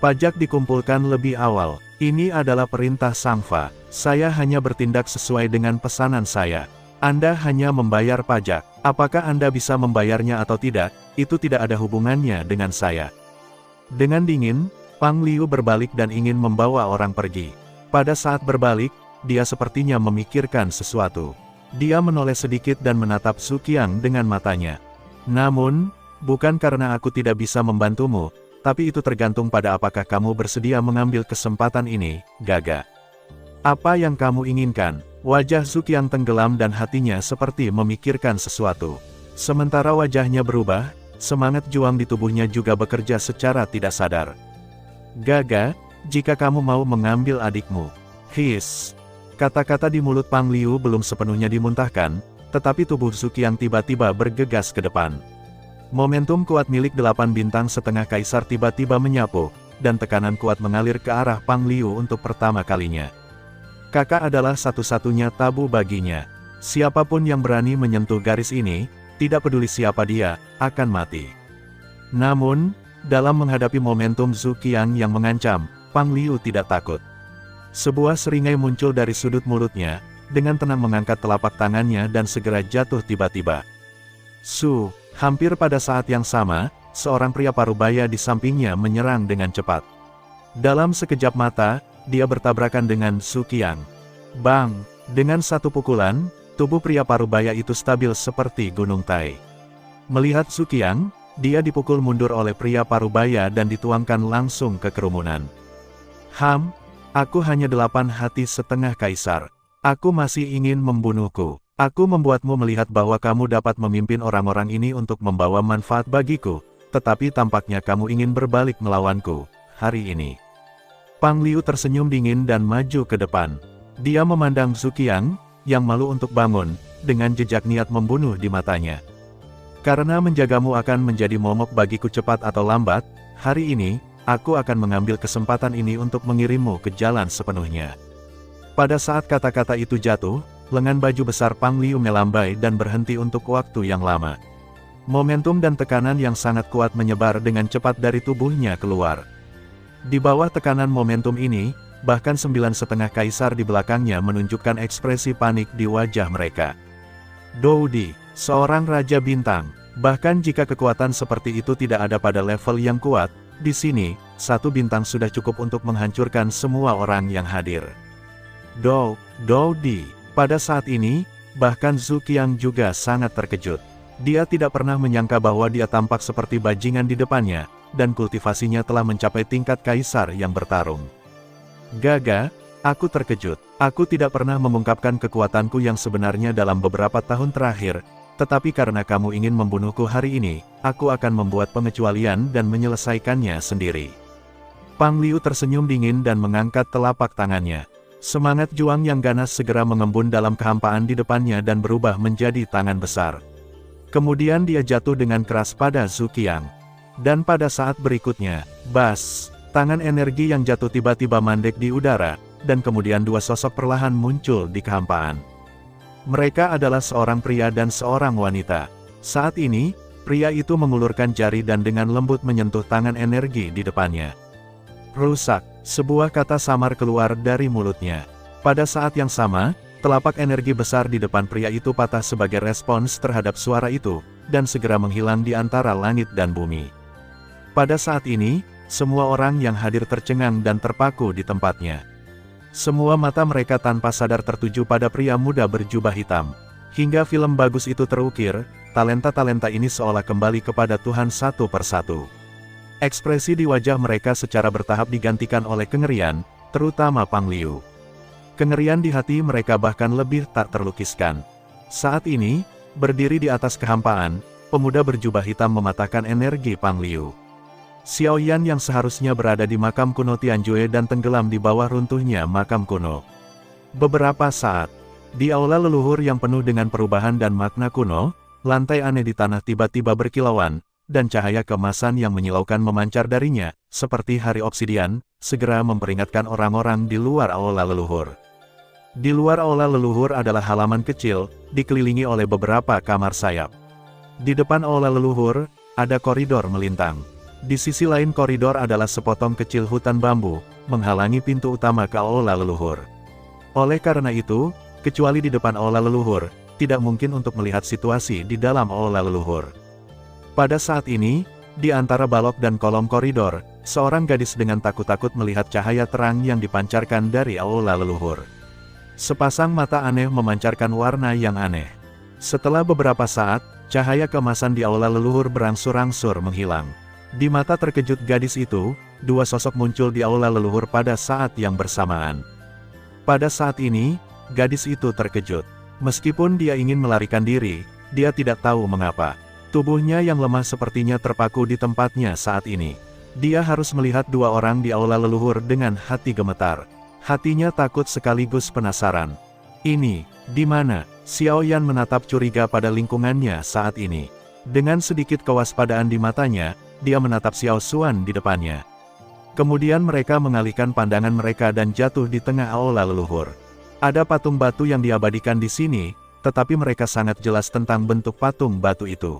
Pajak dikumpulkan lebih awal. Ini adalah perintah Sangfa. Saya hanya bertindak sesuai dengan pesanan saya. Anda hanya membayar pajak. Apakah Anda bisa membayarnya atau tidak, itu tidak ada hubungannya dengan saya. Dengan dingin, Pang Liu berbalik dan ingin membawa orang pergi. Pada saat berbalik, dia sepertinya memikirkan sesuatu. Dia menoleh sedikit dan menatap Zhu Qiang dengan matanya. Namun, bukan karena aku tidak bisa membantumu, tapi itu tergantung pada apakah kamu bersedia mengambil kesempatan ini, Gaga. Apa yang kamu inginkan? Wajah Zhu Qiang tenggelam dan hatinya seperti memikirkan sesuatu. Sementara wajahnya berubah, semangat juang di tubuhnya juga bekerja secara tidak sadar. Gaga, jika kamu mau mengambil adikmu. Kata-kata di mulut Pang Liu belum sepenuhnya dimuntahkan, tetapi tubuh Zhu Qiang tiba-tiba bergegas ke depan. Momentum kuat milik 8 bintang setengah kaisar tiba-tiba menyapu, dan tekanan kuat mengalir ke arah Pang Liu untuk pertama kalinya. Kakak adalah satu-satunya tabu baginya. Siapapun yang berani menyentuh garis ini, tidak peduli siapa dia, akan mati. Namun, dalam menghadapi momentum Zhu Qiang yang mengancam, Pang Liu tidak takut. Sebuah seringai muncul dari sudut mulutnya, dengan tenang mengangkat telapak tangannya dan segera jatuh tiba-tiba. Hampir pada saat yang sama, seorang pria parubaya di sampingnya menyerang dengan cepat. Dalam sekejap mata, dia bertabrakan dengan Zhu Qiang. Bang! Dengan satu pukulan, tubuh pria parubaya itu stabil seperti gunung Tai. Melihat Zhu Qiang, dia dipukul mundur oleh pria parubaya dan dituangkan langsung ke kerumunan. Aku hanya 8 hati setengah kaisar. Aku masih ingin membunuhku. Aku membuatmu melihat bahwa kamu dapat memimpin orang-orang ini untuk membawa manfaat bagiku, tetapi tampaknya kamu ingin berbalik melawanku, hari ini. Pang Liu tersenyum dingin dan maju ke depan. Dia memandang Zhu Qiang, yang malu untuk bangun, dengan jejak niat membunuh di matanya. Karena menjagamu akan menjadi momok bagiku cepat atau lambat, hari ini, aku akan mengambil kesempatan ini untuk mengirimmu ke jalan sepenuhnya. Pada saat kata-kata itu jatuh, lengan baju besar Pang Liu melambai dan berhenti untuk waktu yang lama. Momentum dan tekanan yang sangat kuat menyebar dengan cepat dari tubuhnya keluar. Di bawah tekanan momentum ini, bahkan 9,5 kaisar di belakangnya menunjukkan ekspresi panik di wajah mereka. Doudi, seorang Raja Bintang. Bahkan jika kekuatan seperti itu tidak ada pada level yang kuat, di sini, 1 bintang sudah cukup untuk menghancurkan semua orang yang hadir. Doudi. Pada saat ini, bahkan Zhu Qiang juga sangat terkejut. Dia tidak pernah menyangka bahwa dia tampak seperti bajingan di depannya, dan kultivasinya telah mencapai tingkat kaisar yang bertarung. Gaga, aku terkejut. Aku tidak pernah mengungkapkan kekuatanku yang sebenarnya dalam beberapa tahun terakhir, tetapi karena kamu ingin membunuhku hari ini, aku akan membuat pengecualian dan menyelesaikannya sendiri. Pang Liu tersenyum dingin dan mengangkat telapak tangannya. Semangat juang yang ganas segera mengembun dalam kehampaan di depannya dan berubah menjadi tangan besar. Kemudian dia jatuh dengan keras pada Zhu Qiang. Dan pada saat berikutnya, bas, tangan energi yang jatuh tiba-tiba mandek di udara, dan kemudian 2 sosok perlahan muncul di kehampaan. Mereka adalah seorang pria dan seorang wanita. Saat ini, pria itu mengulurkan jari dan dengan lembut menyentuh tangan energi di depannya. Rusak, sebuah kata samar keluar dari mulutnya. Pada saat yang sama, telapak energi besar di depan pria itu patah sebagai respons terhadap suara itu, dan segera menghilang di antara langit dan bumi. Pada saat ini, semua orang yang hadir tercengang dan terpaku di tempatnya. Semua mata mereka tanpa sadar tertuju pada pria muda berjubah hitam. Hingga film bagus itu terukir, talenta-talenta ini seolah kembali kepada Tuhan satu persatu. Ekspresi di wajah mereka secara bertahap digantikan oleh kengerian, terutama Pang Liu. Kengerian di hati mereka bahkan lebih tak terlukiskan. Saat ini, berdiri di atas kehampaan, pemuda berjubah hitam mematahkan energi Pang Liu. Xiao Yan yang seharusnya berada di makam kuno Tianjue dan tenggelam di bawah runtuhnya makam kuno. Beberapa saat, di aula leluhur yang penuh dengan perubahan dan makna kuno, lantai aneh di tanah tiba-tiba berkilauan, dan cahaya keemasan yang menyilaukan memancar darinya, seperti hari obsidian, segera memperingatkan orang-orang di luar aula leluhur. Di luar aula leluhur adalah halaman kecil, dikelilingi oleh beberapa kamar sayap. Di depan aula leluhur, ada koridor melintang. Di sisi lain koridor adalah sepotong kecil hutan bambu, menghalangi pintu utama ke aula leluhur. Oleh karena itu, kecuali di depan aula leluhur, tidak mungkin untuk melihat situasi di dalam aula leluhur. Pada saat ini, di antara balok dan kolom koridor, seorang gadis dengan takut-takut melihat cahaya terang yang dipancarkan dari aula leluhur. Sepasang mata aneh memancarkan warna yang aneh. Setelah beberapa saat, cahaya keemasan di aula leluhur berangsur-angsur menghilang. Di mata terkejut gadis itu, 2 sosok muncul di aula leluhur pada saat yang bersamaan. Pada saat ini, gadis itu terkejut. Meskipun dia ingin melarikan diri, dia tidak tahu mengapa. Tubuhnya yang lemah sepertinya terpaku di tempatnya saat ini. Dia harus melihat 2 orang di aula leluhur dengan hati gemetar. Hatinya takut sekaligus penasaran. Ini, di mana? Xiao Yan menatap curiga pada lingkungannya saat ini. Dengan sedikit kewaspadaan di matanya, dia menatap Xiao Xuan di depannya. Kemudian mereka mengalihkan pandangan mereka dan jatuh di tengah aula leluhur. Ada patung batu yang diabadikan di sini, tetapi mereka sangat jelas tentang bentuk patung batu itu.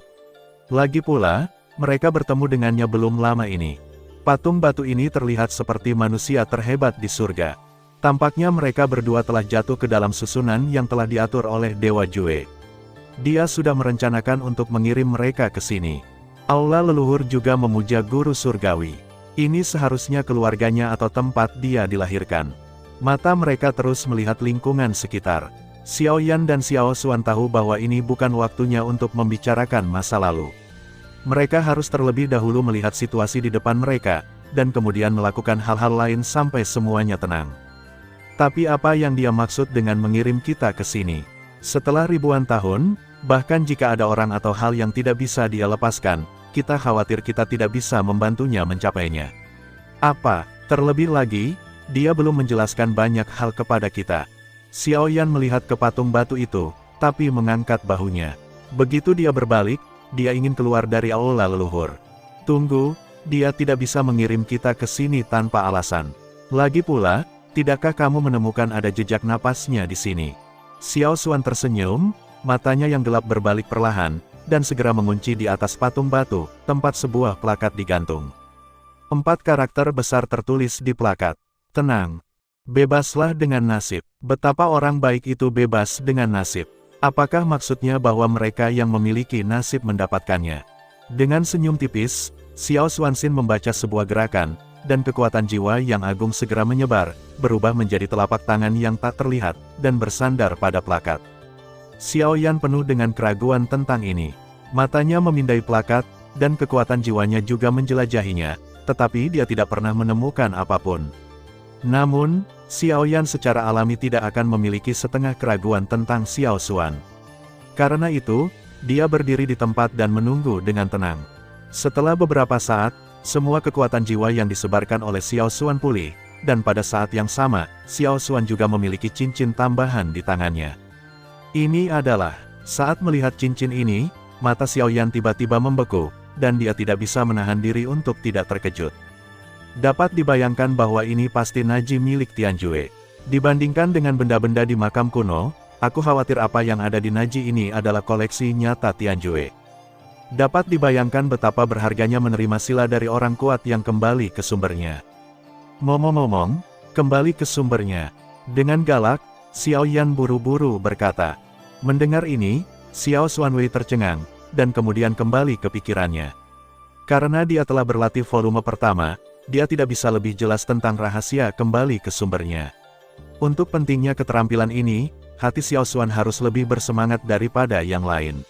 Lagi pula, mereka bertemu dengannya belum lama ini. Patung batu ini terlihat seperti manusia terhebat di surga. Tampaknya mereka berdua telah jatuh ke dalam susunan yang telah diatur oleh Dewa Jue. Dia sudah merencanakan untuk mengirim mereka ke sini. Aula leluhur juga memuja guru surgawi. Ini seharusnya keluarganya atau tempat dia dilahirkan. Mata mereka terus melihat lingkungan sekitar. Xiao Yan dan Xiao Xuan tahu bahwa ini bukan waktunya untuk membicarakan masa lalu. Mereka harus terlebih dahulu melihat situasi di depan mereka, dan kemudian melakukan hal-hal lain sampai semuanya tenang. Tapi apa yang dia maksud dengan mengirim kita ke sini? Setelah ribuan tahun, bahkan jika ada orang atau hal yang tidak bisa dia lepaskan, kita khawatir kita tidak bisa membantunya mencapainya. Apa? Terlebih lagi, dia belum menjelaskan banyak hal kepada kita. Xiao Yan melihat ke patung batu itu, tapi mengangkat bahunya. Begitu dia berbalik, dia ingin keluar dari aula leluhur. Tunggu, dia tidak bisa mengirim kita ke sini tanpa alasan. Lagi pula, tidakkah kamu menemukan ada jejak napasnya di sini? Xiao Xuan tersenyum, matanya yang gelap berbalik perlahan, dan segera mengunci di atas patung batu, tempat sebuah plakat digantung. 4 karakter besar tertulis di plakat. Tenang. Bebaslah dengan nasib. Betapa orang baik itu bebas dengan nasib. Apakah maksudnya bahwa mereka yang memiliki nasib mendapatkannya? Dengan senyum tipis, Xiao Xuanxin membaca sebuah gerakan, dan kekuatan jiwa yang agung segera menyebar, berubah menjadi telapak tangan yang tak terlihat, dan bersandar pada plakat. Xiao Yan penuh dengan keraguan tentang ini. Matanya memindai plakat, dan kekuatan jiwanya juga menjelajahinya, tetapi dia tidak pernah menemukan apapun. Namun, Xiao Yan secara alami tidak akan memiliki setengah keraguan tentang Xiao Xuan. Karena itu, dia berdiri di tempat dan menunggu dengan tenang. Setelah beberapa saat, semua kekuatan jiwa yang disebarkan oleh Xiao Xuan pulih, dan pada saat yang sama, Xiao Xuan juga memiliki cincin tambahan di tangannya. Ini adalah, saat melihat cincin ini, mata Xiao Yan tiba-tiba membeku, dan dia tidak bisa menahan diri untuk tidak terkejut. Dapat dibayangkan bahwa ini pasti naji milik Tianjue. Dibandingkan dengan benda-benda di makam kuno, aku khawatir apa yang ada di naji ini adalah koleksi nyata Tianjue. Dapat dibayangkan betapa berharganya menerima sila dari orang kuat yang kembali ke sumbernya. Ngomong-ngomong, kembali ke sumbernya. Dengan galak, Xiao Yan buru-buru berkata. Mendengar ini, Xiao Xuanwei tercengang, dan kemudian kembali ke pikirannya. Karena dia telah berlatih volume pertama, dia tidak bisa lebih jelas tentang rahasia kembali ke sumbernya. Untuk pentingnya keterampilan ini, hati Xiao Xuan harus lebih bersemangat daripada yang lain.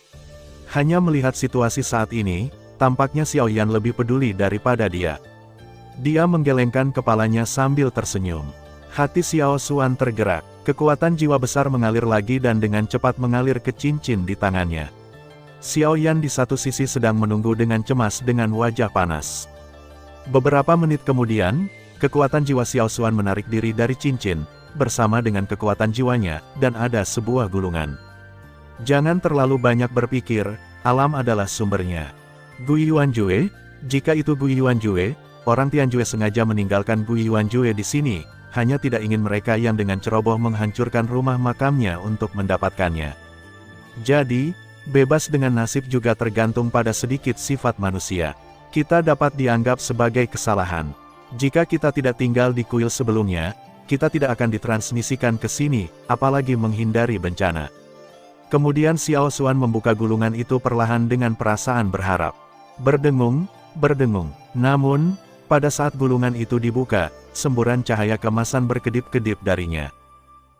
Hanya melihat situasi saat ini, tampaknya Xiao Yan lebih peduli daripada dia. Dia menggelengkan kepalanya sambil tersenyum. Hati Xiao Xuan tergerak, kekuatan jiwa besar mengalir lagi dan dengan cepat mengalir ke cincin di tangannya. Xiao Yan di satu sisi sedang menunggu dengan cemas dengan wajah panas. Beberapa menit kemudian, kekuatan jiwa Xiao Xuan menarik diri dari cincin, bersama dengan kekuatan jiwanya, dan ada sebuah gulungan. Jangan terlalu banyak berpikir, alam adalah sumbernya. Gu Yuanjue, jika itu Gu Yuanjue, orang Tianjue sengaja meninggalkan Gu Yuanjue di sini, hanya tidak ingin mereka yang dengan ceroboh menghancurkan rumah makamnya untuk mendapatkannya. Jadi, bebas dengan nasib juga tergantung pada sedikit sifat manusia. Kita dapat dianggap sebagai kesalahan. Jika kita tidak tinggal di kuil sebelumnya, kita tidak akan ditransmisikan ke sini, apalagi menghindari bencana. Kemudian Xiao Xuan membuka gulungan itu perlahan dengan perasaan berharap. Berdengung, berdengung. Namun, pada saat gulungan itu dibuka, semburan cahaya keemasan berkedip-kedip darinya.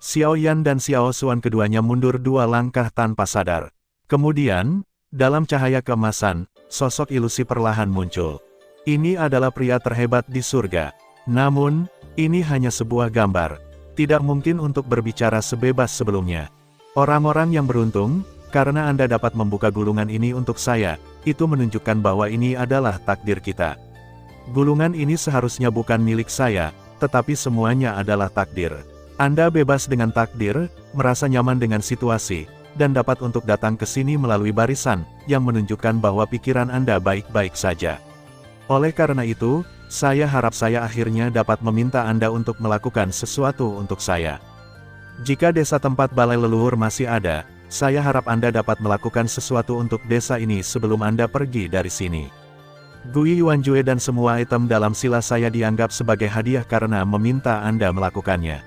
Xiao Yan dan Xiao Xuan keduanya mundur 2 langkah tanpa sadar. Kemudian, dalam cahaya keemasan, sosok ilusi perlahan muncul. Ini adalah pria terhebat di surga. Namun, ini hanya sebuah gambar. Tidak mungkin untuk berbicara sebebas sebelumnya. Orang-orang yang beruntung, karena Anda dapat membuka gulungan ini untuk saya, itu menunjukkan bahwa ini adalah takdir kita. Gulungan ini seharusnya bukan milik saya, tetapi semuanya adalah takdir. Anda bebas dengan takdir, merasa nyaman dengan situasi, dan dapat untuk datang ke sini melalui barisan, yang menunjukkan bahwa pikiran Anda baik-baik saja. Oleh karena itu, saya harap saya akhirnya dapat meminta Anda untuk melakukan sesuatu untuk saya. Jika desa tempat balai leluhur masih ada, saya harap Anda dapat melakukan sesuatu untuk desa ini sebelum Anda pergi dari sini. Gu Yuanjue dan semua item dalam sila saya dianggap sebagai hadiah karena meminta Anda melakukannya.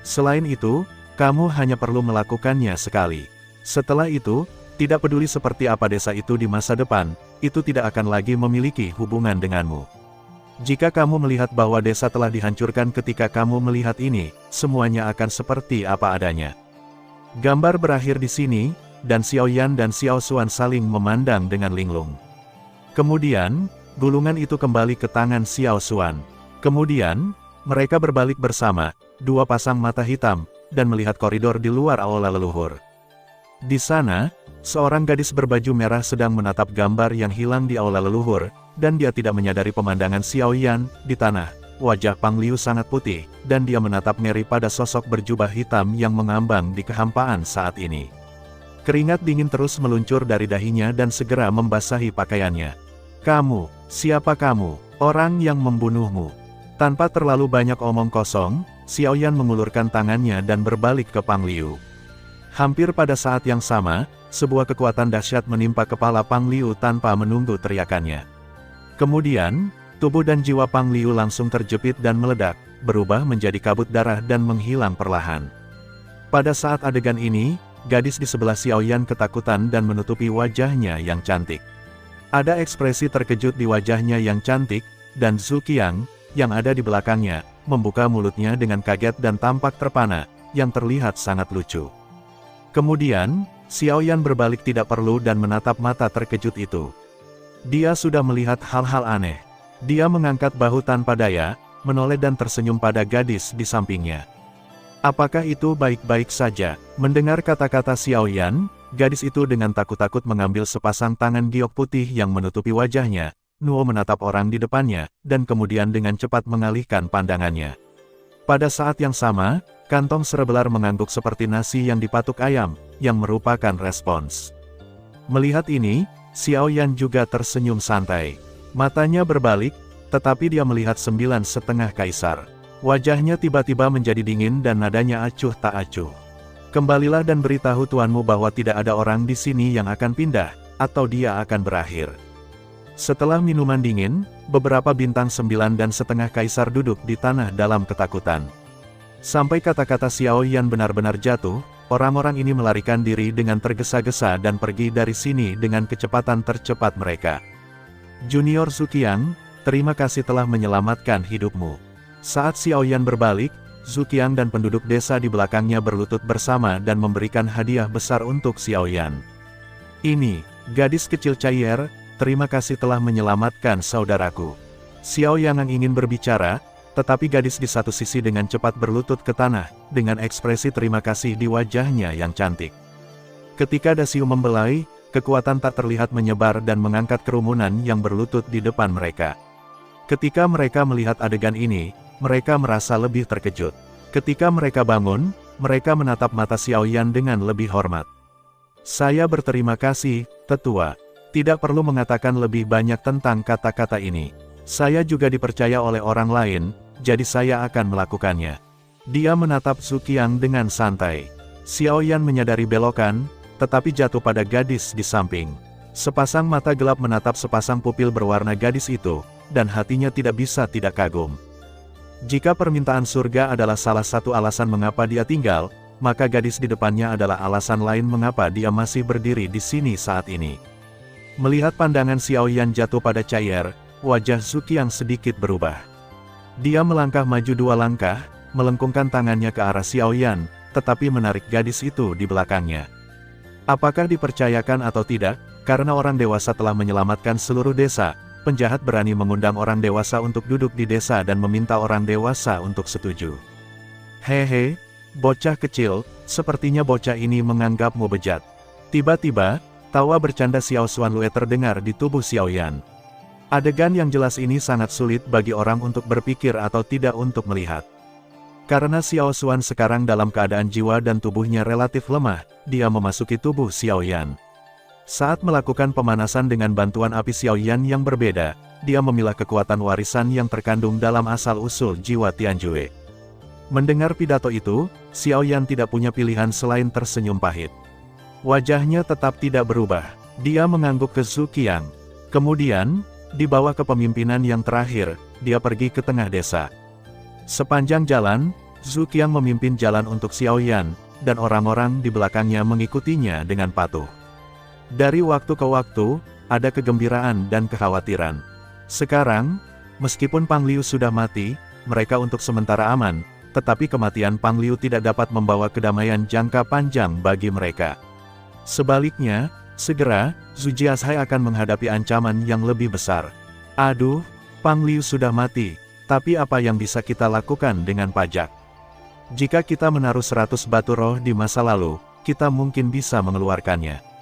Selain itu, kamu hanya perlu melakukannya sekali. Setelah itu, tidak peduli seperti apa desa itu di masa depan, itu tidak akan lagi memiliki hubungan denganmu. Jika kamu melihat bahwa desa telah dihancurkan ketika kamu melihat ini, semuanya akan seperti apa adanya. Gambar berakhir di sini, dan Xiao Yan dan Xiao Xuan saling memandang dengan linglung. Kemudian, gulungan itu kembali ke tangan Xiao Xuan. Kemudian, mereka berbalik bersama, 2 pasang mata hitam, dan melihat koridor di luar aula leluhur. Di sana, seorang gadis berbaju merah sedang menatap gambar yang hilang di aula leluhur, dan dia tidak menyadari pemandangan Xiao Yan di tanah. Wajah Pang Liu sangat putih, dan dia menatap ngeri pada sosok berjubah hitam yang mengambang di kehampaan saat ini. Keringat dingin terus meluncur dari dahinya dan segera membasahi pakaiannya. "Kamu, siapa kamu? Orang yang membunuhmu?" Tanpa terlalu banyak omong kosong, Xiao Yan mengulurkan tangannya dan berbalik ke Pang Liu. Hampir pada saat yang sama, sebuah kekuatan dahsyat menimpa kepala Pang Liu tanpa menunggu teriakannya. Kemudian, tubuh dan jiwa Pang Liu langsung terjepit dan meledak, berubah menjadi kabut darah dan menghilang perlahan. Pada saat adegan ini, gadis di sebelah Xiao Yan ketakutan dan menutupi wajahnya yang cantik. Ada ekspresi terkejut di wajahnya yang cantik, dan Zhu Qiang, yang ada di belakangnya, membuka mulutnya dengan kaget dan tampak terpana, yang terlihat sangat lucu. Kemudian, Xiao Yan berbalik tidak perlu dan menatap mata terkejut itu. Dia sudah melihat hal-hal aneh. Dia mengangkat bahu tanpa daya, menoleh dan tersenyum pada gadis di sampingnya. "Apakah itu baik-baik saja?" Mendengar kata-kata Xiao Yan, gadis itu dengan takut-takut mengambil sepasang tangan giok putih yang menutupi wajahnya. Nuo menatap orang di depannya, dan kemudian dengan cepat mengalihkan pandangannya. Pada saat yang sama, kantong serebelar mengangguk seperti nasi yang dipatuk ayam, yang merupakan respons. Melihat ini, Xiao Yan juga tersenyum santai. Matanya berbalik, tetapi dia melihat 9,5 kaisar. Wajahnya tiba-tiba menjadi dingin dan nadanya acuh tak acuh. "Kembalilah dan beritahu tuanmu bahwa tidak ada orang di sini yang akan pindah, atau dia akan berakhir." Setelah minuman dingin, beberapa bintang 9,5 kaisar duduk di tanah dalam ketakutan. Sampai kata-kata Xiao Yan benar-benar jatuh, orang-orang ini melarikan diri dengan tergesa-gesa dan pergi dari sini dengan kecepatan tercepat mereka. "Junior Zhu Qiang, terima kasih telah menyelamatkan hidupmu." Saat Xiao Yan berbalik, Zhu Qiang dan penduduk desa di belakangnya berlutut bersama dan memberikan hadiah besar untuk Xiao Yan. "Ini, gadis kecil Caier, terima kasih telah menyelamatkan saudaraku." Xiao Yang ingin berbicara, tetapi gadis di satu sisi dengan cepat berlutut ke tanah, dengan ekspresi terima kasih di wajahnya yang cantik. Ketika Dasiu membelai, kekuatan tak terlihat menyebar dan mengangkat kerumunan yang berlutut di depan mereka. Ketika mereka melihat adegan ini, mereka merasa lebih terkejut. Ketika mereka bangun, mereka menatap mata Xiao Yan dengan lebih hormat. "Saya berterima kasih, tetua. Tidak perlu mengatakan lebih banyak tentang kata-kata ini. Saya juga dipercaya oleh orang lain, jadi saya akan melakukannya." Dia menatap Zhu Qiang dengan santai. Xiao Yan menyadari belokan, tetapi jatuh pada gadis di samping. Sepasang mata gelap menatap sepasang pupil berwarna gadis itu, dan hatinya tidak bisa tidak kagum. Jika permintaan surga adalah salah satu alasan mengapa dia tinggal, maka gadis di depannya adalah alasan lain mengapa dia masih berdiri di sini saat ini. Melihat pandangan Xiao Yan jatuh pada Caier, wajah Zhu Qiang sedikit berubah. Dia melangkah maju 2 langkah, melengkungkan tangannya ke arah Xiao Yan, tetapi menarik gadis itu di belakangnya. Apakah dipercayakan atau tidak, karena orang dewasa telah menyelamatkan seluruh desa, penjahat berani mengundang orang dewasa untuk duduk di desa dan meminta orang dewasa untuk setuju. "Hehe, bocah kecil, sepertinya bocah ini menganggapmu bejat." Tiba-tiba, tawa bercanda Xiao Xuanlue terdengar di tubuh Xiao Yan. Adegan yang jelas ini sangat sulit bagi orang untuk berpikir atau tidak untuk melihat. Karena Xiao Xuan sekarang dalam keadaan jiwa dan tubuhnya relatif lemah, dia memasuki tubuh Xiao Yan. Saat melakukan pemanasan dengan bantuan api Xiao Yan yang berbeda, dia memilah kekuatan warisan yang terkandung dalam asal-usul jiwa Tianjue. Mendengar pidato itu, Xiao Yan tidak punya pilihan selain tersenyum pahit. Wajahnya tetap tidak berubah. Dia mengangguk ke Zhu Qiang. Kemudian, di bawah kepemimpinan yang terakhir, dia pergi ke tengah desa. Sepanjang jalan, Zhu Qiang memimpin jalan untuk Xiao Yan, dan orang-orang di belakangnya mengikutinya dengan patuh. Dari waktu ke waktu, ada kegembiraan dan kekhawatiran. Sekarang, meskipun Pang Liu sudah mati, mereka untuk sementara aman, tetapi kematian Pang Liu tidak dapat membawa kedamaian jangka panjang bagi mereka. Sebaliknya, segera, Zhu Jiashai akan menghadapi ancaman yang lebih besar. "Aduh, Pang Liu sudah mati, tapi apa yang bisa kita lakukan dengan pajak? Jika kita menaruh 100 batu roh di masa lalu, kita mungkin bisa mengeluarkannya.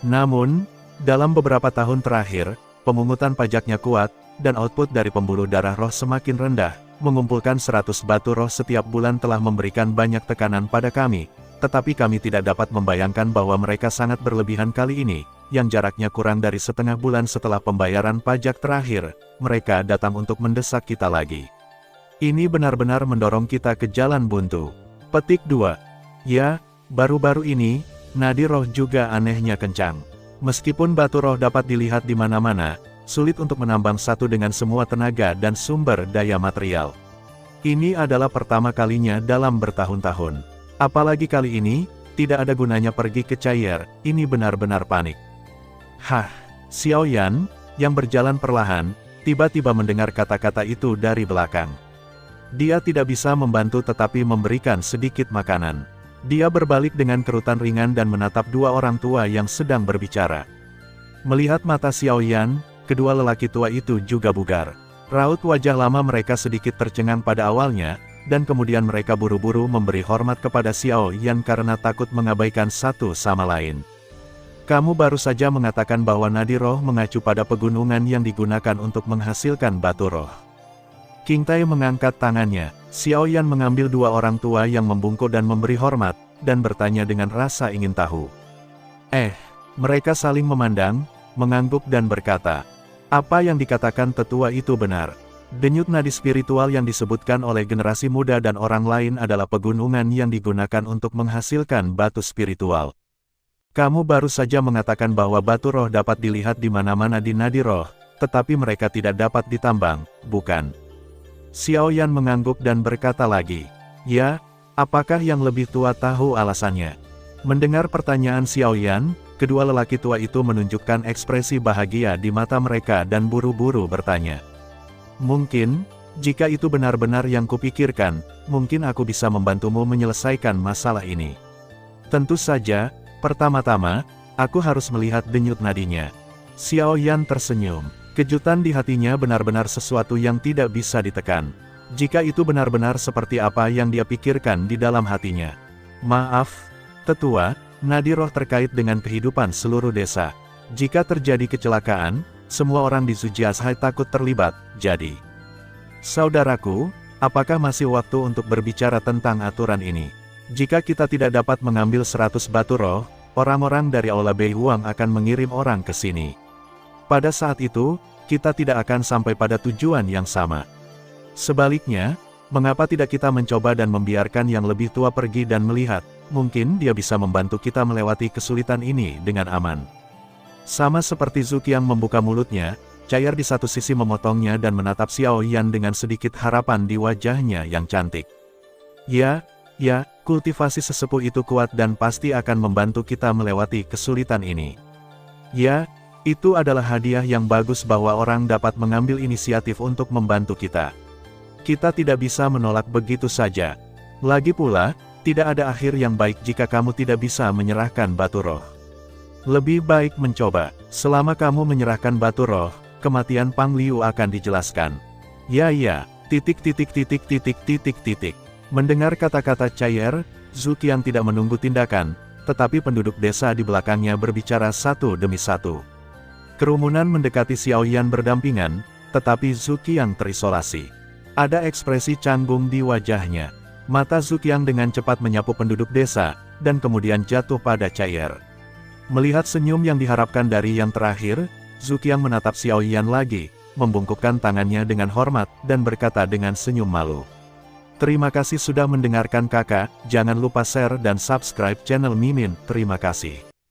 Namun, dalam beberapa tahun terakhir, pemungutan pajaknya kuat, dan output dari pembuluh darah roh semakin rendah. Mengumpulkan 100 batu roh setiap bulan telah memberikan banyak tekanan pada kami, tetapi kami tidak dapat membayangkan bahwa mereka sangat berlebihan kali ini, yang jaraknya kurang dari setengah bulan setelah pembayaran pajak terakhir, mereka datang untuk mendesak kita lagi. Ini benar-benar mendorong kita ke jalan buntu. Petik 2. Ya, baru-baru ini, nadi roh juga anehnya kencang. Meskipun batu roh dapat dilihat di mana-mana, sulit untuk menambang satu dengan semua tenaga dan sumber daya material. Ini adalah pertama kalinya dalam bertahun-tahun. Apalagi kali ini, tidak ada gunanya pergi ke Cair, ini benar-benar panik. Hah, Xiao Yan, yang berjalan perlahan, tiba-tiba mendengar kata-kata itu dari belakang. Dia tidak bisa membantu tetapi memberikan sedikit makanan. Dia berbalik dengan kerutan ringan dan menatap dua orang tua yang sedang berbicara. Melihat mata Xiao Yan, kedua lelaki tua itu juga bugar. Raut wajah lama mereka sedikit tercengang pada awalnya, dan kemudian mereka buru-buru memberi hormat kepada Xiao Yan karena takut mengabaikan satu sama lain. Kamu baru saja mengatakan bahwa nadi roh mengacu pada pegunungan yang digunakan untuk menghasilkan batu roh. King Tai mengangkat tangannya. Xiao Yan mengambil dua orang tua yang membungkuk dan memberi hormat, dan bertanya dengan rasa ingin tahu. Mereka saling memandang, mengangguk dan berkata, apa yang dikatakan tetua itu benar. Denyut nadi spiritual yang disebutkan oleh generasi muda dan orang lain adalah pegunungan yang digunakan untuk menghasilkan batu spiritual. Kamu baru saja mengatakan bahwa batu roh dapat dilihat di mana-mana di nadi roh, tetapi mereka tidak dapat ditambang, bukan? Xiao Yan mengangguk dan berkata lagi, ya, apakah yang lebih tua tahu alasannya? Mendengar pertanyaan Xiao Yan, kedua lelaki tua itu menunjukkan ekspresi bahagia di mata mereka dan buru-buru bertanya. Mungkin, jika itu benar-benar yang kupikirkan, mungkin aku bisa membantumu menyelesaikan masalah ini. Tentu saja, pertama-tama, aku harus melihat denyut nadinya. Xiao Yan tersenyum. Kejutan di hatinya benar-benar sesuatu yang tidak bisa ditekan. Jika itu benar-benar seperti apa yang dia pikirkan di dalam hatinya. Maaf, tetua, nadi roh terkait dengan kehidupan seluruh desa. Jika terjadi kecelakaan, semua orang di Zujiashai takut terlibat, jadi. Saudaraku, apakah masih waktu untuk berbicara tentang aturan ini? Jika kita tidak dapat mengambil 100 batu roh, orang-orang dari Aula Bei Huang akan mengirim orang ke sini. Pada saat itu, kita tidak akan sampai pada tujuan yang sama. Sebaliknya, mengapa tidak kita mencoba dan membiarkan yang lebih tua pergi dan melihat, mungkin dia bisa membantu kita melewati kesulitan ini dengan aman. Sama seperti Zuqiang membuka mulutnya, Cair di satu sisi memotongnya dan menatap Xiao Yan dengan sedikit harapan di wajahnya yang cantik. Ya, kultivasi sesepuh itu kuat dan pasti akan membantu kita melewati kesulitan ini. Ya, itu adalah hadiah yang bagus bahwa orang dapat mengambil inisiatif untuk membantu kita. Kita tidak bisa menolak begitu saja. Lagi pula, tidak ada akhir yang baik jika kamu tidak bisa menyerahkan batu roh. Lebih baik mencoba. Selama kamu menyerahkan batu roh, kematian Pang Liu akan dijelaskan. Ya. Mendengar kata-kata Cair, Zuqiang tidak menunggu tindakan, tetapi penduduk desa di belakangnya berbicara satu demi satu. Kerumunan mendekati Xiao Yan berdampingan, tetapi Zuqiang terisolasi. Ada ekspresi canggung di wajahnya. Mata Zuqiang dengan cepat menyapu penduduk desa, dan kemudian jatuh pada Cair. Melihat senyum yang diharapkan dari yang terakhir, Zuqiang menatap Xiao Yan lagi, membungkukkan tangannya dengan hormat, dan berkata dengan senyum malu. Terima kasih sudah mendengarkan kakak, jangan lupa share dan subscribe channel Mimin, terima kasih.